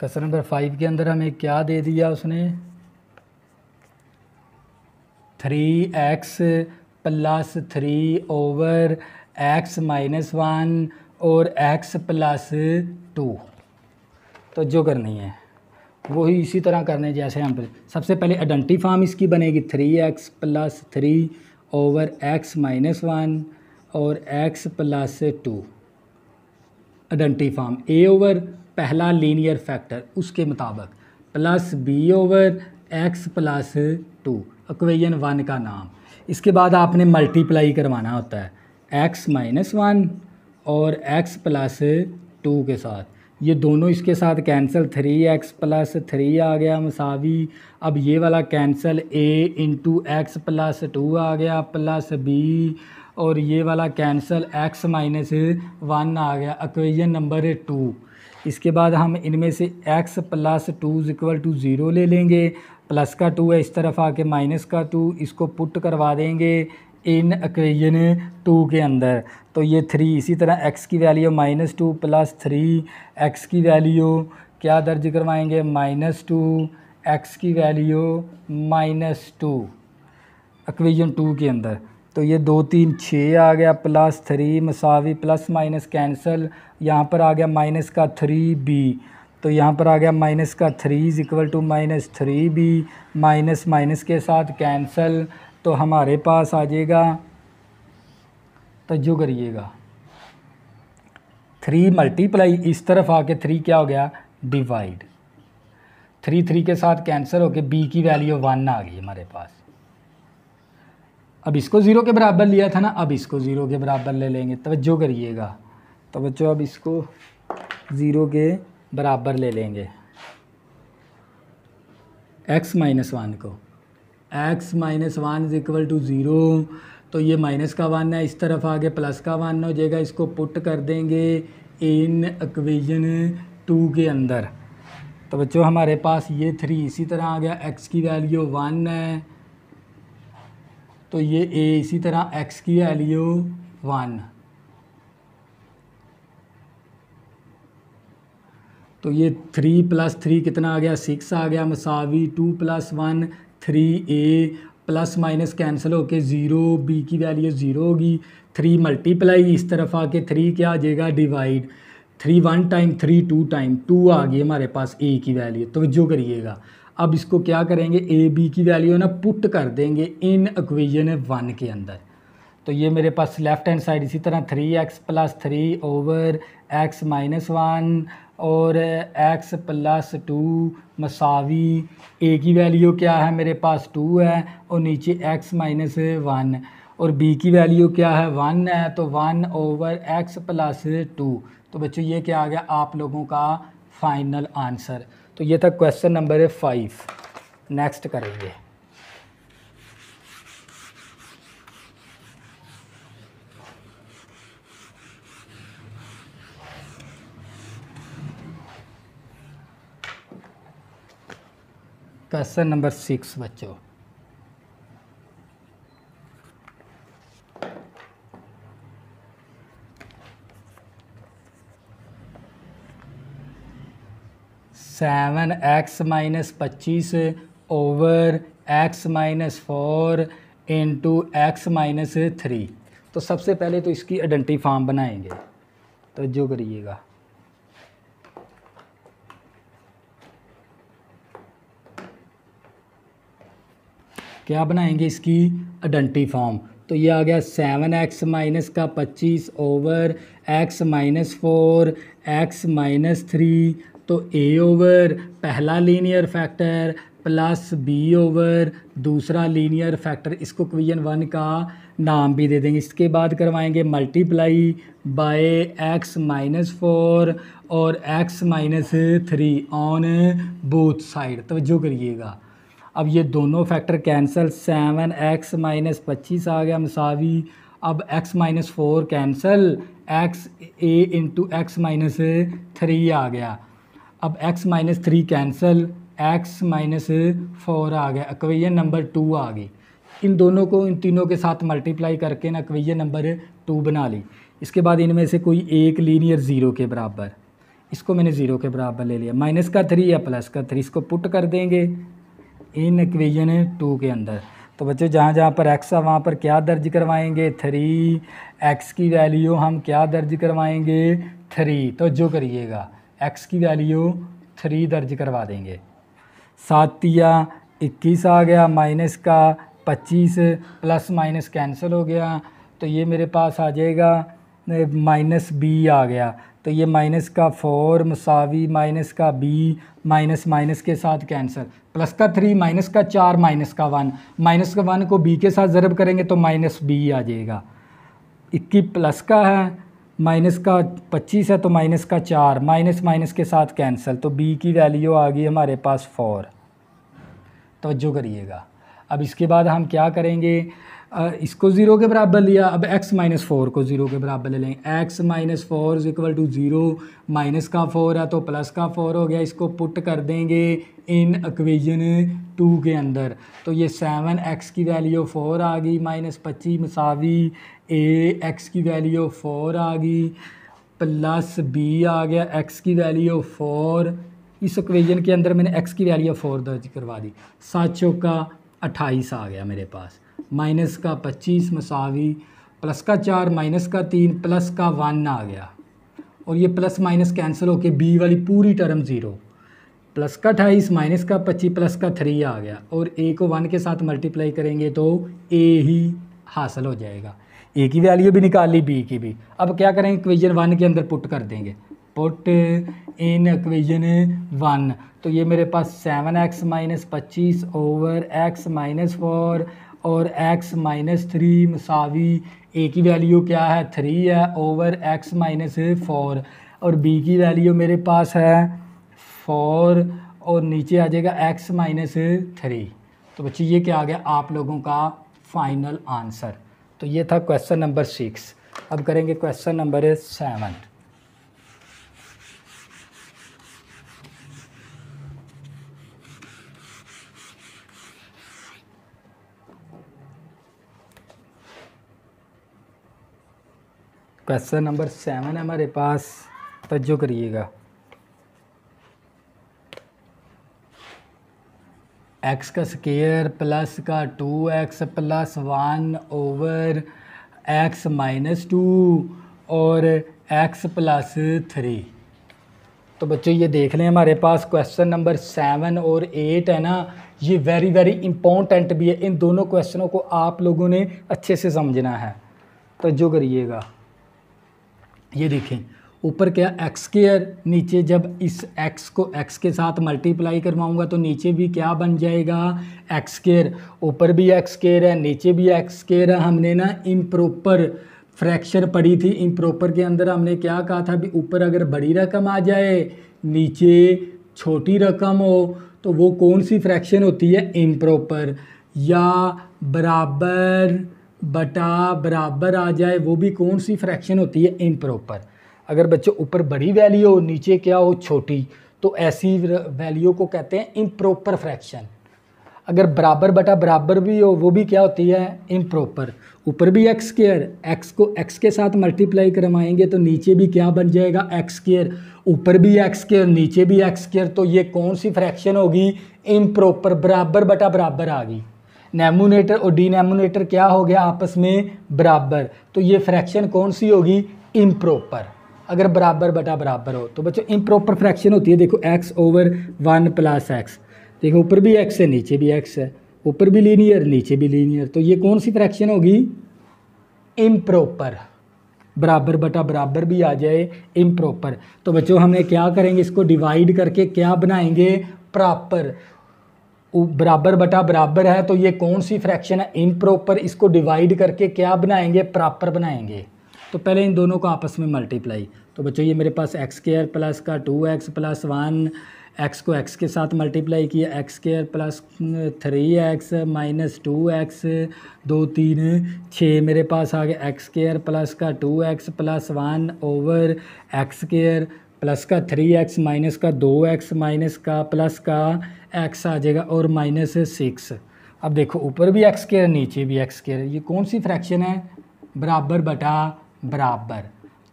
क्वेश्चन नंबर 5 के अंदर हमें क्या दे दिया उसने, 3x + 3 ओवर x - 1 और x + 2। तो जो करनी है वही इसी तरह करने जैसे हम सबसे पहले आइडेंटिटी फॉर्म इसकी बनेगी 3x + 3 ओवर x - 1 और x + 2। Identity form a over पहला लीनियर फैक्टर उसके मुताबिक plus b over x + 2 equation 1 का नाम। इसके बाद आपने मल्टीप्लाई करवाना होता है x - 1 और x + 2 के साथ, ये दोनों इसके साथ कैंसिल, 3x + 3 आ गया मसावी, अब ये वाला कैंसिल a × x + 2 आ गया प्लस b और ये वाला कैंसिल x - 1 आ गया इक्वेशन नंबर 2। इसके बाद हम इनमें से x + 2 = 0 ले लेंगे, प्लस का 2 है इस तरफ आके माइनस का 2, इसको पुट करवा देंगे इन इक्वेशन 2 के अंदर। तो ये 3 इसी तरह x की वैल्यू -2 + 3, x की वैल्यू क्या दर्ज करवाएंगे -2, x की वैल्यू -2 इक्वेशन 2 के अंदर। तो ये 2 3 6 आ गया प्लस 3 मसावी प्लस माइनस कैंसिल, यहाँ पर आ गया माइनस का 3b, तो यहाँ पर आ गया माइनस का 3 = -3b, माइनस माइनस के साथ कैंसिल, तो हमारे पास आ जाएगा, तो जो करिएगा 3 मल्टीप्लाई इस तरफ आके 3 क्या हो गया डिवाइड, 3 3 के साथ कैंसिल होके b की वैल्यू 1 आ गई हमारे पास। अब इसको 0 के बराबर लिया था ना, अब इसको 0 के बराबर ले लेंगे, तवज्जो करिएगा। तो बच्चों अब इसको 0 के बराबर ले लेंगे x - 1 को, x - 1 = 0, तो ये माइनस का 1 है इस तरफ आगे प्लस का 1 हो जाएगा, इसको पुट कर देंगे इन इक्वेशन 2 के अंदर। तो बच्चों हमारे पास ये 3 इसी तरह आ गया, x की वैल्यू 1 है, तो ये a इसी तरह x की वैल्यू 1, तो ये 3 + 3 कितना आ गया 6 आ गया मसावी 2 + 1 3a, प्लस माइनस कैंसिल होके 0, b की वैल्यू 0 होगी, 3 मल्टीप्लाई इस तरफ आके 3 क्या आ जाएगा डिवाइड, 3 1 टाइम 3 2 टाइम 2 आ गई हमारे पास a की वैल्यू। तो जो करिएगा अब इसको क्या करेंगे a b की वैल्यू ना पुट कर देंगे इन इक्वेशन 1 के अंदर। तो ये मेरे पास लेफ्ट हैंड साइड इसी तरह 3x + 3 ओवर x - 1 और x + 2 मसावी a की वैल्यू क्या है मेरे पास 2 है और नीचे x - 1 और b की वैल्यू क्या है 1 है, तो 1 ओवर x + 2। तो बच्चों ये क्या आ गया आप लोगों का फाइनल आंसर। तो ये था क्वेश्चन नंबर 5। नेक्स्ट करेंगे क्वेश्चन नंबर 6 बच्चों। (7x - 25 over x - 4 into x minus 3। तो सबसे पहले तो इसकी आइडेंटिटी फॉर्म बनाएंगे, तो जो करिएगा क्या बनाएंगे इसकी आइडेंटिटी फॉर्म। तो ये आ गया 7x माइनस का 25 over x minus 4 x minus 3। तो a ओवर पहला linear factor plus b over दूसरा लीनियर फैक्टर, इसको इक्वेशन 1 का नाम भी दे देंगे। इसके बाद करवाएंगे मल्टीप्लाई बाय x माइनस 4 और x minus 3 on both side. तवज्जो करिएगा, अब ये दोनों फैक्टर कैंसिल, 7x माइनस 25 आ गया मसावी, अब x minus 4 cancel, x a into x minus 3 आ गया, अब x minus 3 cancel, x minus 4 आ गया, इक्वेशन नंबर 2 आ गई। इन दोनों को इन तीनों के साथ मल्टीप्लाई करके ना इक्वेशन नंबर 2 बना ली। इसके बाद इनमें से कोई एक लीनियर 0 के बराबर, इसको मैंने 0 के बराबर ले लिया, माइनस का 3 या प्लस का 3, इसको पुट कर देंगे इन इक्वेशन 2 के अंदर। तो बच्चों जहाँ जहाँ पर x है वहाँ पर क्या दर्ज करवाएंगे 3, x की वैल्यू हम क्या दर्ज करवाएंगे 3। तो जो करिएगा x की वैल्यू 3 दर्ज करवा देंगे। 7 या 21 आ गया, माइनस का 25 प्लस माइनस कैंसिल हो गया, तो ये मेरे पास आ जाएगा माइनस b आ गया। तो ये माइनस का 4 मुसावी माइनस का b, माइनस माइनस के साथ कैंसिल, प्लस का 3 माइनस का 4 माइनस का 1, माइनस का 1 को b के साथ ज़रब करेंगे तो माइनस b आ जाएगा। 21 प्लस का है, माइनस का 25 है तो माइनस का 4, माइनस माइनस के साथ कैंसिल, तो b की वैल्यू आ गई हमारे पास 4। तवज्जो करिएगा, अब इसके बाद हम क्या करेंगे, इसको 0 के बराबर लिया, अब x माइनस 4 को 0 के बराबर ले लेंगे। x minus 4 is equal to 0, minus का 4 है तो प्लस का 4 हो गया, इसको पुट कर देंगे इन इक्वेशन 2 के अंदर। तो ये 7x की वैल्यू 4 आ गई, माइनस 25 मसावी x की वैल्यू 4 आ गई, प्लस b आ गया x की वैल्यू 4। इस इक्वेशन के अंदर मैंने x की वैल्यू 4 दर्ज करवा दी। 7 चौका 28 आ गया मेरे पास, माइनस का 25 मसावी प्लस का 4 माइनस का 3 प्लस का 1 आ गया, और ये प्लस माइनस कैंसिल होके b वाली पूरी टर्म 0, प्लस का 28 माइनस का 25 प्लस का 3 आ गया, और a को 1 के साथ मल्टीप्लाई करेंगे तो a ही हासिल हो जाएगा। a की वैल्यू भी निकाल ली, b की भी। अब क्या करेंगे, इक्वेशन 1 के अंदर पुट कर देंगे, पुट इन इक्वेशन 1। तो ये मेरे पास 7x minus 25 over x minus 4 और x माइनस 3 मसावी a की वैल्यू क्या है 3 है ओवर x माइनस 4, और b की वैल्यू मेरे पास है 4 और नीचे आ जाएगा x माइनस 3। तो बच्चे ये क्या आ गया आप लोगों का फाइनल आंसर। तो ये था क्वेश्चन नंबर 6। अब करेंगे क्वेश्चन नंबर 7। क्वेश्चन नंबर 7 है हमारे पास, तवज्जो करिएगा। x का स्क्वायर प्लस का 2x plus 1 over x minus 2 और x प्लस 3। तो बच्चों ये देख लें हमारे पास क्वेश्चन नंबर 7 और 8 है ना, ये वेरी वेरी इंपॉर्टेंट भी है। इन दोनों क्वेश्चनों को आप लोगों ने अच्छे से समझना है, तवज्जो करिएगा। ये देखें ऊपर क्या x स्क्वायर, नीचे जब इस x को x के साथ मल्टीप्लाई करवाऊंगा तो नीचे भी क्या बन जाएगा x स्क्वायर, ऊपर भी x स्क्वायर है नीचे भी x स्क्वायर है। हमने ना इम्प्रॉपर फ्रैक्शन पढ़ी थी, इम्प्रॉपर के अंदर हमने क्या कहा था भी ऊपर अगर बड़ी रकम आ जाए नीचे छोटी रकम हो तो वो कौन सी फ्रैक्शन होती है इम्प्रॉपर, या बराबर बटा बराबर आ जाए वो भी कौन सी फ्रैक्शन होती है इम्प्रॉपर। अगर बच्चों ऊपर बड़ी वैल्यू हो नीचे क्या हो छोटी, तो ऐसी वैल्यू को कहते हैं इम्प्रॉपर फ्रैक्शन। अगर बराबर बटा बराबर भी हो वो भी क्या होती है इम्प्रॉपर। ऊपर भी एक्स स्क्वायर, एक्स को एक्स के साथ मल्टीप्लाई करवाएंगे तो नीचे भी क्या बन जाएगा एक्स स्क्वायर, ऊपर भी एक्स स्क्वायर नीचे भी एक्स स्क्वायर। तो ये कौन सी फ्रैक्शन होगी इम्प्रॉपर, बराबर बटा बराबर आ गई। नैमोनेटर और डिनैमोनेटर क्या हो गया आपस में बराबर, तो ये फ्रैक्शन कौन सी होगी, इम्प्रॉपर। अगर बराबर बटा बराबर हो तो बच्चों इम्प्रॉपर फ्रैक्शन होती है। देखो x ओवर 1 प्लस एक्स, देखो ऊपर भी x है नीचे भी x है, ऊपर भी लीनियर नीचे भी लीनियर, तो ये कौन सी फ्रैक्शन होगी, इम्प्रॉपर। बराबर बटा बराबर भी आ जाए, इम्प्रॉपर। तो बच्चों हमें क्या करेंगे, इसको डिवाइड करके क्या बनाएंगे, प्रॉपर। बराबर बटा बराबर है तो ये कौन सी फ्रैक्शन है, इम्प्रॉपर। इसको डिवाइड करके क्या बनाएंगे, प्रॉपर बनाएंगे। तो पहले इन दोनों को आपस में मल्टीप्लाई। तो बच्चों ये मेरे पास एक्स स्क्वायर प्लस का 2x प्लस 1, एक्स को x के साथ मल्टीप्लाई किया, x square plus 3x minus 2x, 2 3 6 मेरे पास आ गया, एक्स स्क्वायर प्लस का 2x plus 1 over x square plus का 3x माइनस का 2x माइनस का प्लस का x आ जाएगा और माइनस 6। अब देखो ऊपर भी एक्स स्क्वायर नीचे भी एक्स स्क्वायर, ये कौन सी फ्रैक्शन है, बराबर बटा बराबर।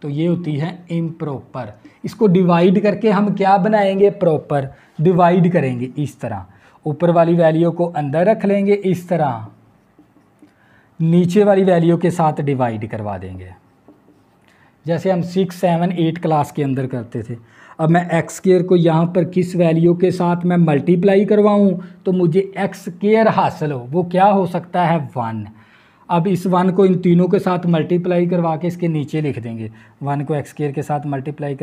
तो ये होती है इम्प्रॉपर। इसको डिवाइड करके हम क्या बनाएंगे, प्रॉपर। डिवाइड करेंगे इस तरह, ऊपर वाली वैल्यू को अंदर रख लेंगे इस तरह, नीचे वाली वैल्यू के साथ डिवाइड करवा देंगे, जैसे हम 6 7 8 क्लास के अंदर करते थे। अब मैं एक्स स्क्वायर को यहाँ पर किस वैल्यू के साथ मैं मल्टीप्लाई करवाऊँ तो मुझे एक्स स्क्वायर हासिल हो, वो क्या हो सकता है, 1। अब इस 1 को इन तीनों के साथ मल्टीप्लाई करवा के इसके नीचे लिख देंगे। 1 को एक्स स्क्वायर के साथ मल्टीप्लाई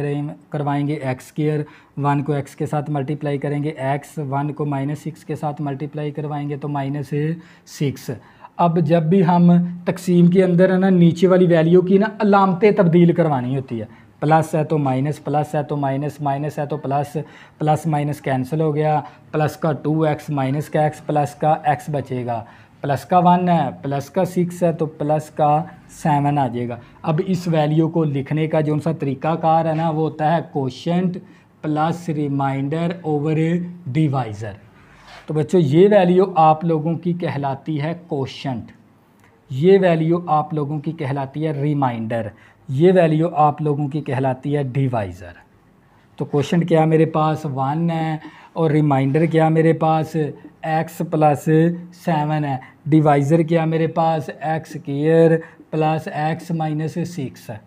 करवाएंगे एक्स स्क्वायर, 1 को एक्स के साथ मल्टीप्लाई करेंगे एक्स, 1 को -6 के साथ मल्टीप्लाई करवाएंगे तो -6। अब जब भी हम तकसीम के अंदर है ना, नीचे वाली वैल्यू की ना अलामतें तब्दील करवानी होती है। प्लस है तो माइनस, प्लस है तो माइनस, माइनस है तो प्लस, प्लस माइनस कैंसिल हो गया, प्लस का 2x माइनस का x प्लस का x बचेगा, प्लस का 1 है प्लस का 6 है तो प्लस का 7 आ जाएगा। अब इस वैल्यू को लिखने का जो सा तरीकाकार है ना, वो होता है quotient plus remainder over divisor. तो बच्चों ये वैल्यू आप लोगों की कहलाती है कोशेंट, ये वैल्यू आप लोगों की कहलाती है रिमाइंडर, ये वैल्यू आप लोगों की कहलाती है डिवाइज़र। तो कोशेंट क्या मेरे पास 1 है और रिमाइंडर क्या मेरे पास x प्लस 7 है, डिवाइज़र क्या मेरे पास X square plus x minus 6 है।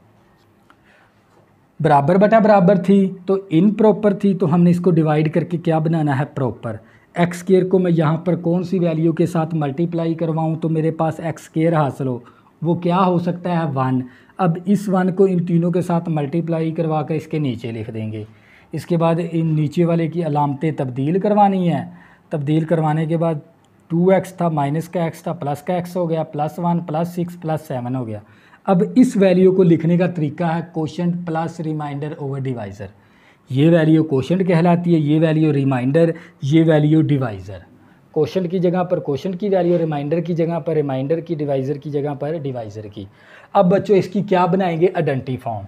बराबर बटा बराबर थी तो इम्प्रॉपर थी, तो हमने इसको डिवाइड करके क्या बनाना है, प्रॉपर। एक्स स्क्वायर को मैं यहाँ पर कौन सी वैल्यू के साथ मल्टीप्लाई करवाऊँ तो मेरे पास एक्स स्क्वायर हासिल हो, वो क्या हो सकता है, 1। अब इस 1 को इन तीनों के साथ मल्टीप्लाई करवा कर इसके नीचे लिख देंगे। इसके बाद इन नीचे वाले की अलामतें तब्दील करवानी है। तब्दील करवाने के बाद 2x था माइनस का x था प्लस का x हो गया, +1 + 6 + 7 हो गया। अब इस वैल्यू को लिखने का तरीका है quotient plus remainder over divisor. ये वैल्यू कोशेंट कहलाती है, ये वैल्यू रिमाइंडर, ये वैल्यू डिवाइज़र। कोशेंट की जगह पर कोशेंट की वैल्यू, रिमाइंडर की जगह पर रिमाइंडर की, डिवाइज़र की जगह पर डिवाइज़र की। अब बच्चों इसकी क्या बनाएंगे, आइडेंटिटी फॉर्म।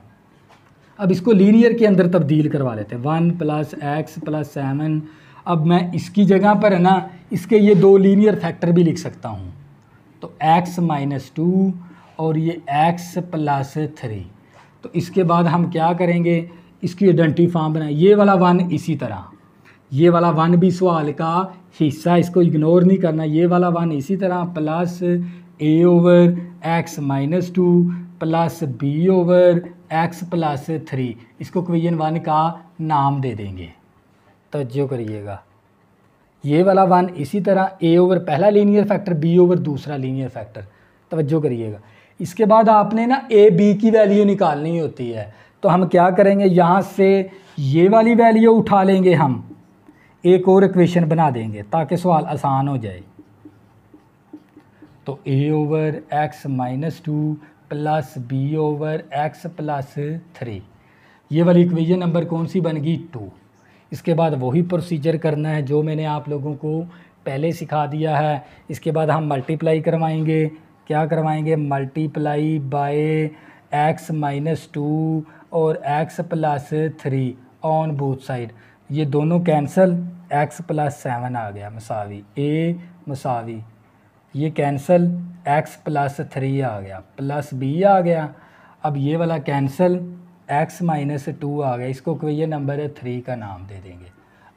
अब इसको लीनियर के अंदर तब्दील करवा लेते हैं, 1 + x + 7। अब मैं इसकी जगह पर है ना, इसके ये 2 लीनियर फैक्टर भी लिख सकता हूँ, तो x - 2 और ये x + 3। तो इसके बाद हम क्या करेंगे, इसकी आइडेंटिटी फॉर्म बनाए। ये वाला 1 इसी तरह, ये वाला 1 भी सवाल का हिस्सा, इसको इग्नोर नहीं करना। ये वाला 1 इसी तरह plus a over x - 2 plus b over x + 3, इसको इक्वेशन 1 का नाम दे देंगे। तवज्जो करिएगा, ये वाला 1 इसी तरह a ओवर पहला लीनियर फैक्टर, b ओवर दूसरा लीनियर फैक्टर। तवज्जो करिएगा। इसके बाद आपने ना a b की वैल्यू निकालनी होती है, तो हम क्या करेंगे, यहाँ से ये वाली वैल्यू उठा लेंगे, हम एक और इक्वेशन बना देंगे ताकि सवाल आसान हो जाए। तो a over x - 2 plus b over x + 3, ये वाली इक्वेशन नंबर कौन सी बन गई, 2। इसके बाद वही प्रोसीजर करना है जो मैंने आप लोगों को पहले सिखा दिया है। इसके बाद हम मल्टीप्लाई करवाएंगे, क्या करवाएंगे, मल्टीप्लाई बाय x - 2 और x + 3 ऑन बोथ साइड। ये दोनों कैंसल, x + 7 आ गया मसावी, a मसावी, ये कैंसल, x + 3 आ गया, प्लस b आ गया। अब ये वाला कैंसल, x - 2 आ गया, इसको इक्वेशन नंबर 3 का नाम दे देंगे।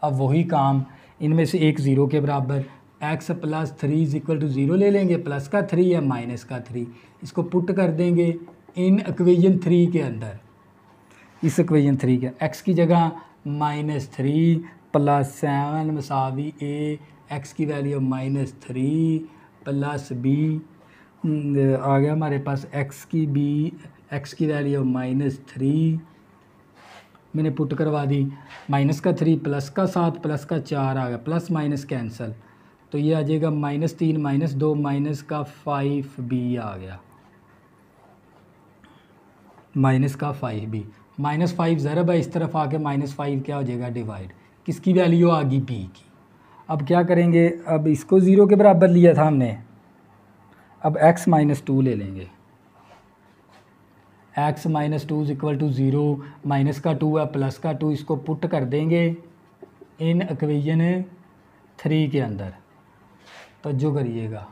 अब वही काम, इनमें से एक 0 के बराबर, X plus 3 is equal to 0 ले लेंगे, प्लस का 3 है माइनस का 3, इसको पुट कर देंगे इन इक्वेशन 3 के अंदर। इस इक्वेशन 3 के एक्स की जगह -3 प्लस 7 मसावी ए, एक्स की वैल्यू -3 प्लस बी आ गया हमारे पास एक्स की वैल्यू -3 मैंने पुट करवा दी, माइनस का 3 प्लस का 7 प्लस का 4 आ गया, प्लस माइनस कैंसिल, तो ये आ जाएगा -3 -2 माइनस का 5b आ गया, माइनस का 5b, -5 ज़रब है, इस तरफ आके -5 क्या हो जाएगा डिवाइड, किसकी वैल्यू आ गई b की। अब क्या करेंगे, अब इसको 0 के बराबर लिया था हमने, अब x -2 ले लेंगे, x -2 is equal to 0, minus का 2 है प्लस का 2, इसको पुट कर देंगे इन इक्वेशन 3 के अंदर, तो जो करिएगा,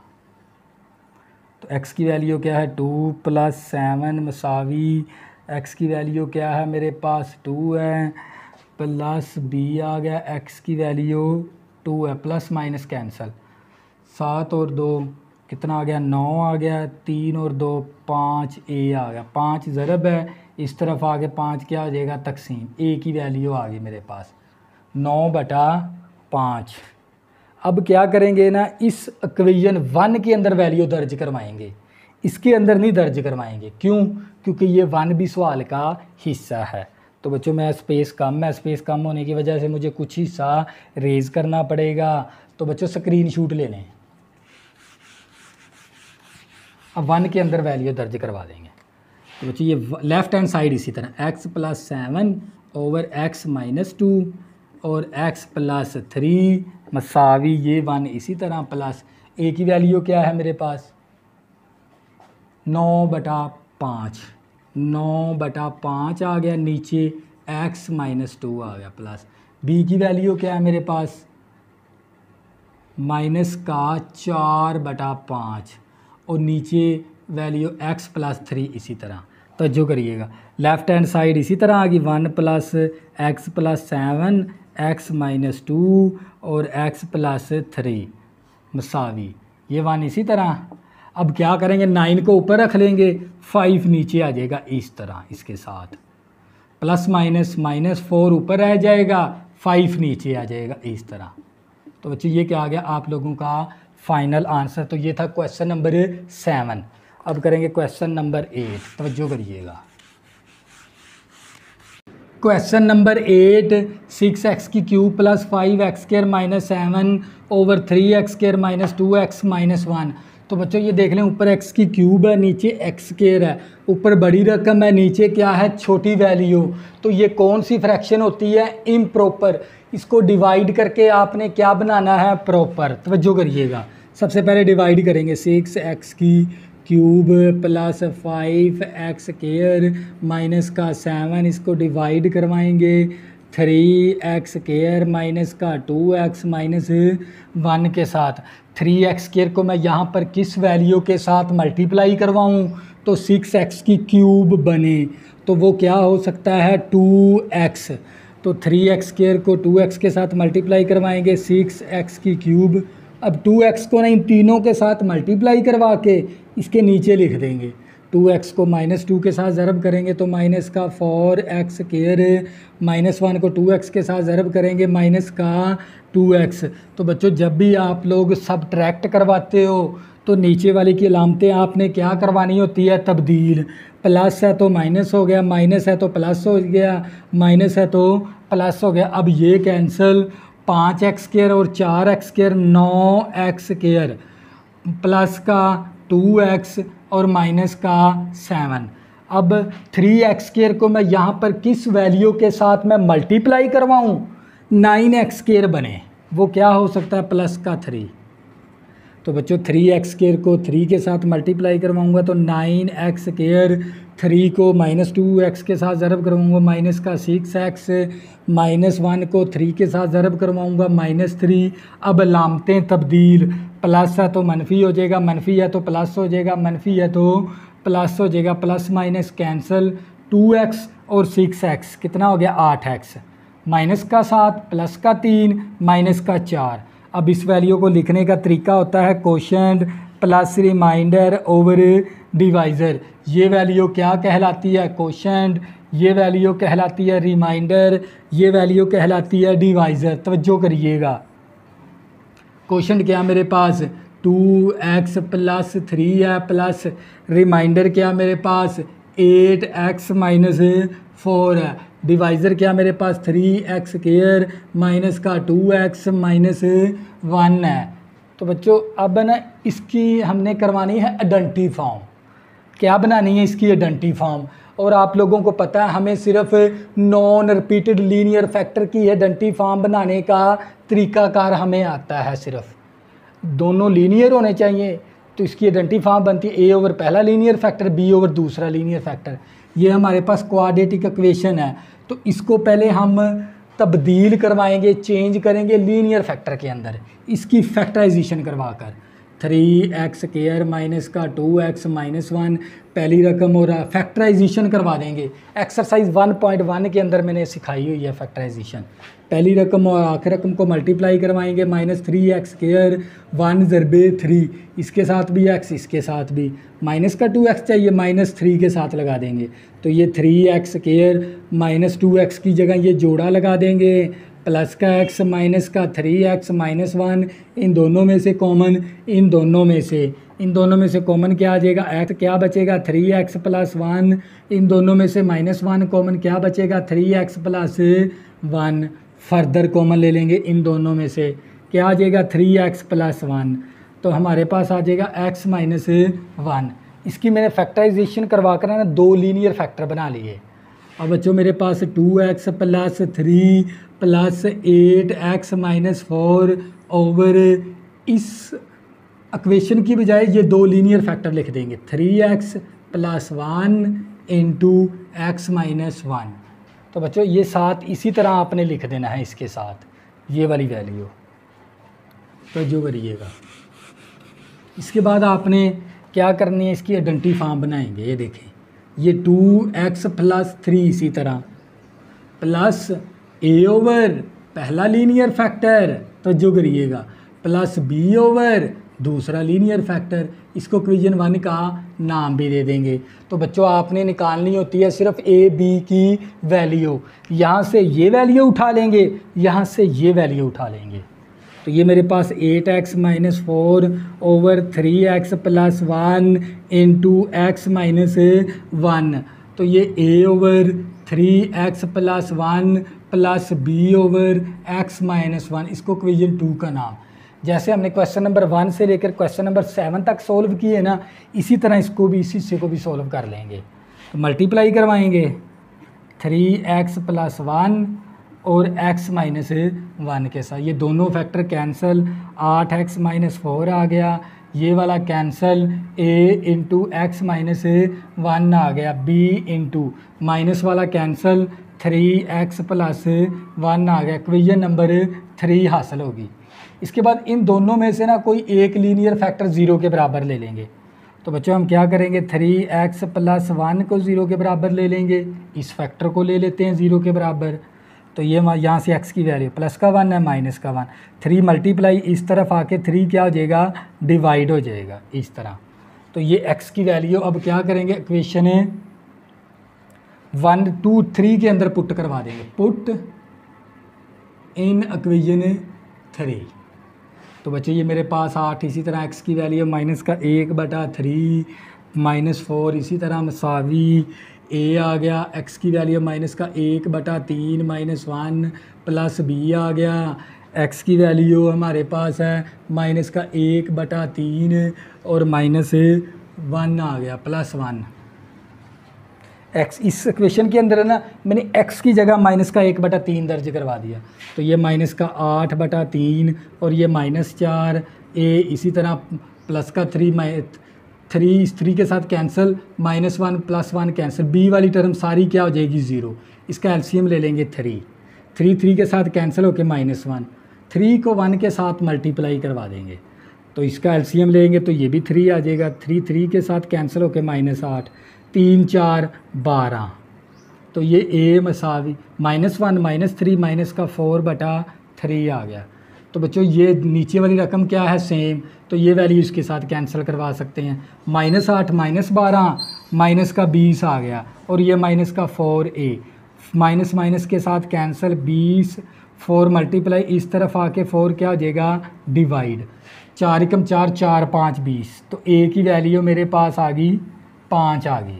तो x की वैल्यू क्या है 2 प्लस 7 मसावी, x की वैल्यू क्या है मेरे पास 2 है, प्लस b आ गया, x की वैल्यू 2 है, प्लस माइनस कैंसिल, 7 और 2 कितना आ गया 9 आ गया, 3 और 2 5 a आ गया, 5 ज़रब है, इस तरफ आगे 5 क्या हो जाएगा तकसीम, a की वैल्यू आ गई मेरे पास 9/5। अब क्या करेंगे ना, इस इक्वेशन 1 के अंदर वैल्यू दर्ज करवाएंगे, इसके अंदर नहीं दर्ज करवाएंगे, क्यों, क्योंकि ये 1 भी सवाल का हिस्सा है। तो बच्चों मैं स्पेस कम है, स्पेस कम होने की वजह से मुझे कुछ हिस्सा रेज करना पड़ेगा, तो बच्चों स्क्रीनशॉट ले लें। अब 1 के अंदर वैल्यू दर्ज करवा देंगे, तो बच्चों ये लेफ़्ट हैंड साइड इसी तरह x + 7 ओवर x - 2 और x + 3 मसावी ये 1 इसी तरह, प्लस a की वैल्यू क्या है मेरे पास 9/5, 9/5 आ गया, नीचे x - 2 आ गया, प्लस b की वैल्यू क्या है मेरे पास -4/5 और नीचे वैल्यू x + 3 इसी तरह। तो जो करिएगा लेफ़्ट हैंड साइड इसी तरह आ गई 1 + x + 7 x - 2 और x + 3 मसावी ये 1 इसी तरह। अब क्या करेंगे 9 को ऊपर रख लेंगे, 5 नीचे आ जाएगा इस तरह, इसके साथ प्लस माइनस -4 ऊपर रह जाएगा, 5 नीचे आ जाएगा इस तरह। तो बच्चे ये क्या आ गया आप लोगों का फाइनल आंसर। तो ये था क्वेश्चन नंबर 7। अब करेंगे क्वेश्चन नंबर 8, तवज्जो करिएगा। Question number 8, 6x³ + 5x² - 7 over 3x² - 2x - 1। तो बच्चों ये देख लें, ऊपर x³ है, नीचे x² है, ऊपर बड़ी रकम है, नीचे क्या है छोटी वैल्यू। तो ये कौन सी फ्रैक्शन होती है इम्प्रॉपर, इसको डिवाइड करके आपने क्या बनाना है प्रॉपर। तवज्जो करिएगा, सबसे पहले डिवाइड करेंगे 6x³ + 5x² - 7, इसको डिवाइड करवाएंगे 3x² - 2x - 1 के साथ। 3x² को मैं यहाँ पर किस वैल्यू के साथ मल्टीप्लाई करवाऊँ, तो 6x³ बने, तो वो क्या हो सकता है 2x। तो 3x² को 2x के साथ मल्टीप्लाई करवाएंगे 6x³। अब 2x को ना इन तीनों के साथ मल्टीप्लाई करवा के इसके नीचे लिख देंगे। 2x को -2 के साथ ज़रब करेंगे तो -4x², -1 को 2x के साथ ज़रब करेंगे -2x। तो बच्चों जब भी आप लोग सब्ट्रैक्ट करवाते हो तो नीचे वाली की अलामतें आपने क्या करवानी होती है तब्दील। प्लस है तो माइनस हो गया, माइनस है तो प्लस हो गया, माइनस है तो प्लस हो गया। अब ये कैंसिल, 5x² और 4x² 9x² प्लस का 2x और माइनस का 7। अब 3x² को मैं यहाँ पर किस वैल्यू के साथ मैं मल्टीप्लाई करवाऊँ, 9x² बने, वो क्या हो सकता है प्लस का 3। तो बच्चों 3x² को 3 के साथ मल्टीप्लाई करवाऊँगा तो 9x², 3 को -2x के साथ ज़रब करवाऊँगा माइनस का 6x, -1 को 3 के साथ ज़रब करवाऊँगा -3। अब लामतें तब्दील, प्लस है तो मनफी हो जाएगा, मनफी है तो प्लस हो जाएगा, मनफी है तो प्लस हो जाएगा, प्लस माइनस कैंसिल। 2x और 6x कितना हो गया 8x, माइनस का 7 प्लस का 3 माइनस का 4। अब इस वैल्यू को लिखने का तरीका होता है quotient plus remainder over divisor. ये वैल्यू क्या कहलाती है? कोशेंट। ये वैल्यू कहलाती है रिमाइंडर। ये वैल्यू कहलाती है डिवाइज़र। तवज्जो करिएगा, कोशेंट क्या मेरे पास 2x प्लस 3 है, प्लस रिमाइंडर क्या मेरे पास 8x माइनस 4 है, डिवाइज़र क्या मेरे पास 3x स्क्वायर माइनस का 2x माइनस 1 है। तो बच्चों अब ना इसकी हमने करवानी है आइडेंटिटी फॉर्म। क्या बनानी है इसकी आइडेंटिटी फॉर्म? और आप लोगों को पता है हमें सिर्फ नॉन रिपीटेड लीनियर फैक्टर की आइडेंटिटी फॉर्म बनाने का तरीकाकार हमें आता है। सिर्फ दोनों लीनियर होने चाहिए तो इसकी आइडेंटिटी फॉर्म बनती है ए ओवर पहला लीनियर फैक्टर बी ओवर दूसरा लीनियर फैक्टर। ये हमारे पास क्वाड्रेटिक इक्वेशन है, तो इसको पहले हम तब्दील करवाएंगे, चेंज करेंगे लीनियर फैक्टर के अंदर, इसकी फैक्टराइजेशन करवाकर 3x स्क्वायर माइनस का 2x माइनस 1 पहली रकम और फैक्टराइजेशन करवा देंगे। एक्सरसाइज 1.1 के अंदर मैंने सिखाई हुई है फैक्टराइजेशन। पहली रकम और आखिरी रकम को मल्टीप्लाई करवाएंगे, माइनस 3x स्क्वायर 1 ज़रबे 3, इसके साथ भी x इसके साथ भी, माइनस का 2x चाहिए माइनस 3 के साथ लगा देंगे, तो ये 3x स्क्वायर माइनस 2x की जगह ये जोड़ा लगा देंगे, प्लस का x माइनस का 3x माइनस 1, इन दोनों में से कॉमन, इन दोनों में से कॉमन क्या आ जाएगा? x क्या बचेगा 3x प्लस 1, इन दोनों में से माइनस 1 कॉमन क्या बचेगा 3x प्लस 1, फर्दर कॉमन ले लेंगे, इन दोनों में से क्या आ जाएगा 3x प्लस 1, तो हमारे पास आ जाएगा x माइनस 1। इसकी मैंने फैक्टराइजेशन करवा कर ना 2 लीनियर फैक्टर बना लिए। अब बच्चों मेरे पास 2x plus 3 plus 8x minus 4 over, इस इक्वेशन की बजाय ये 2 लीनियर फैक्टर लिख देंगे 3x plus 1 into x minus 1। तो बच्चों ये साथ इसी तरह आपने लिख देना है इसके साथ ये वाली वैल्यू, तो जो करिएगा। इसके बाद आपने क्या करनी है, इसकी आइडेंटिटी फॉर्म बनाएंगे। ये देखें, ये 2x प्लस 3 इसी तरह प्लस a ओवर पहला लीनियर फैक्टर, तो जो करिएगा, प्लस b ओवर दूसरा लीनियर फैक्टर, इसको इक्वेशन 1 का नाम भी दे देंगे। तो बच्चों आपने निकालनी होती है सिर्फ a b की वैल्यू, यहाँ से ये वैल्यू उठा लेंगे, यहाँ से ये वैल्यू उठा लेंगे। तो ये मेरे पास 8x minus 4 over 3x plus 1 into x minus 1, तो ये a over 3x plus 1 plus b over x minus 1, इसको इक्वेशन 2 का नाम। जैसे हमने क्वेश्चन नंबर 1 से लेकर क्वेश्चन नंबर 7 तक सोल्व किए ना, इसी तरह इसको भी इसी हिस्से को भी सोल्व कर लेंगे। तो मल्टीप्लाई करवाएंगे 3x प्लस 1 और x माइनस 1 के साथ, ये दोनों फैक्टर कैंसिल, 8x माइनस 4 आ गया, ये वाला cancel, a into x minus 1 आ गया, b इंटू माइनस वाला कैंसिल, 3x प्लस 1 आ गया, इक्वेशन नंबर 3 हासिल होगी। इसके बाद इन दोनों में से ना कोई एक लीनियर फैक्टर 0 के बराबर ले लेंगे। तो बच्चों हम क्या करेंगे, 3x प्लस 1 को 0 के बराबर ले लेंगे, इस फैक्टर को ले लेते हैं 0 के बराबर, तो ये यहाँ से x की वैल्यू प्लस का 1 है माइनस का 1, 3 मल्टीप्लाई इस तरफ आके 3 क्या हो जाएगा, डिवाइड हो जाएगा इस तरह। तो ये x की वैल्यू अब क्या करेंगे, इक्वेशन 1 2 3 के अंदर पुट करवा देंगे, पुट इन इक्वेशन 3। तो बच्चे ये मेरे पास 8, इसी तरह x की वैल्यू माइनस का 1/3 माइनस 4, इसी तरह मसावी a आ गया, x की वैल्यू माइनस का 1/3 माइनस 1 प्लस b आ गया, x की वैल्यू हमारे पास है माइनस का 1/3 और माइनस 1 आ गया प्लस 1। x इस इक्वेशन के अंदर है ना, मैंने x की जगह माइनस का 1/3 दर्ज करवा दिया, तो ये माइनस का 8/3 और ये -4, a इसी तरह प्लस का 3 इस 3 के साथ कैंसिल, -1 प्लस 1 कैंसिल, b वाली टर्म सारी क्या हो जाएगी 0, इसका एलसीएम ले लेंगे 3 के साथ कैंसिल होके -1, 3 को 1 के साथ मल्टीप्लाई करवा देंगे, तो इसका एलसीएम लेंगे तो ये भी 3 आ जाएगा, 3 के साथ कैंसिल होके -8, 3 4 12, तो ये a मसावी -1 -3 माइनस का 4/3 आ गया। तो बच्चों ये नीचे वाली रकम क्या है, सेम, तो ये वैल्यू इसके साथ कैंसिल करवा सकते हैं। -8 -12 माइनस का 20 आ गया, और ये माइनस का 4a, माइनस माइनस के साथ कैंसिल, 20 4 मल्टीप्लाई इस तरफ आके 4 क्या हो जाएगा, डिवाइड, 4 एकम 4 4 5 20, तो a की वैल्यू मेरे पास आ गई 5 आ गई।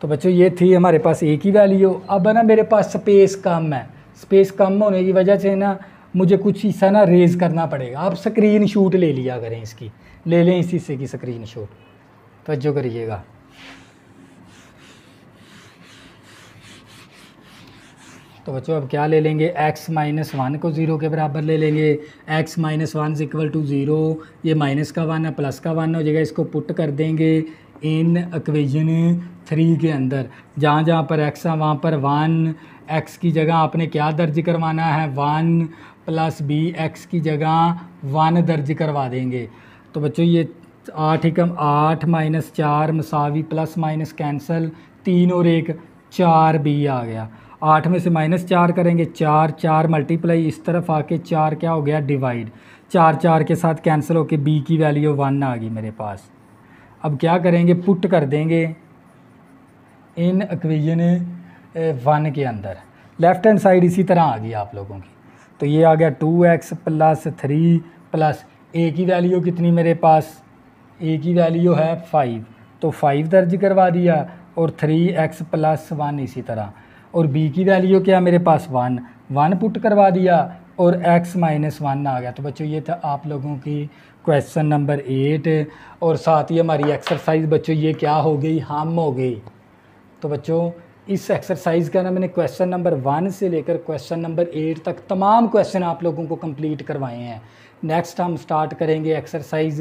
तो बच्चों ये थी हमारे पास a की वैल्यू। अब है ना मेरे पास स्पेस कम है, स्पेस कम होने की वजह से ना मुझे कुछ हिस्सा ना रेज़ करना पड़ेगा। आप स्क्रीन शूट ले लिया करें, इसकी ले लें इस हिस्से की स्क्रीन शूट, तवज्जो करिएगा। तो बच्चों अब क्या ले लेंगे, x - 1 को 0 के बराबर ले लेंगे, x - 1 = 0, ये माइनस का 1 है प्लस का 1 हो जाएगा, इसको पुट कर देंगे इन इक्वेशन 3 के अंदर। जहाँ जहाँ पर x है वहाँ पर 1, x की जगह आपने क्या दर्ज करवाना है, 1 + b, x की जगह 1 दर्ज करवा देंगे। तो बच्चों ये 8 एकम 8 - 4 = प्लस माइनस कैंसल, 3 और 1 4b आ गया। 8 में से -4 करेंगे, 4 4 मल्टीप्लाई इस तरफ आके 4 क्या हो गया, डिवाइड, 4 4 के साथ कैंसिल होके b की वैल्यू 1 आ गई मेरे पास। अब क्या करेंगे, पुट कर देंगे इन इक्वेशन 1 के अंदर। लेफ़्ट हैंड साइड इसी तरह आ गई आप लोगों की। तो ये आ गया 2x + 3 प्लस a की वैल्यू कितनी मेरे पास, a की वैल्यू है 5, तो 5 दर्ज करवा दिया, और 3x + 1 इसी तरह, और b की वैल्यू क्या मेरे पास 1 पुट करवा दिया, और x - 1 आ गया। तो बच्चों ये था आप लोगों की क्वेश्चन नंबर 8, और साथ ही हमारी एक्सरसाइज बच्चों ये क्या हो गई, हम हो गई। तो बच्चों इस एक्सरसाइज का ना मैंने क्वेश्चन नंबर 1 से लेकर क्वेश्चन नंबर 8 तक तमाम क्वेश्चन आप लोगों को कंप्लीट करवाए हैं। नेक्स्ट हम स्टार्ट करेंगे एक्सरसाइज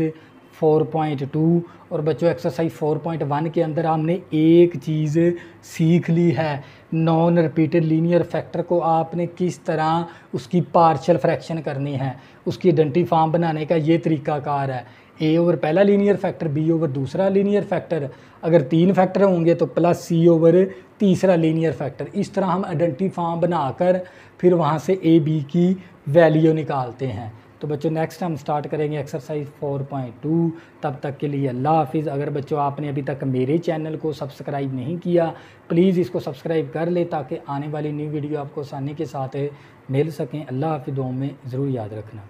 4.2, और बच्चों एक्सरसाइज 4.1 के अंदर हमने एक चीज़ सीख ली है, नॉन रिपीटेड लीनियर फैक्टर को आपने किस तरह उसकी पार्शियल फ्रैक्शन करनी है, उसकी आइडेंटिटी फॉर्म बनाने का ये तरीकाकार है। a ओवर पहला लीनियर फैक्टर, b ओवर दूसरा लीनियर फैक्टर, अगर 3 फैक्टर होंगे तो प्लस c ओवर तीसरा लीनियर फैक्टर। इस तरह हम आइडेंटिटी फॉर्म बनाकर फिर वहाँ से a b की वैल्यू निकालते हैं। तो बच्चों नेक्स्ट हम स्टार्ट करेंगे एक्सरसाइज 4.2। तब तक के लिए अल्लाह हाफिज़। अगर बच्चों आपने अभी तक मेरे चैनल को सब्सक्राइब नहीं किया, प्लीज़ इसको सब्सक्राइब कर ले ताकि आने वाली न्यू वीडियो आपको आसानी के साथ मिल सकें। अल्लाह हाफिज़, दुआ में ज़रूर याद रखना।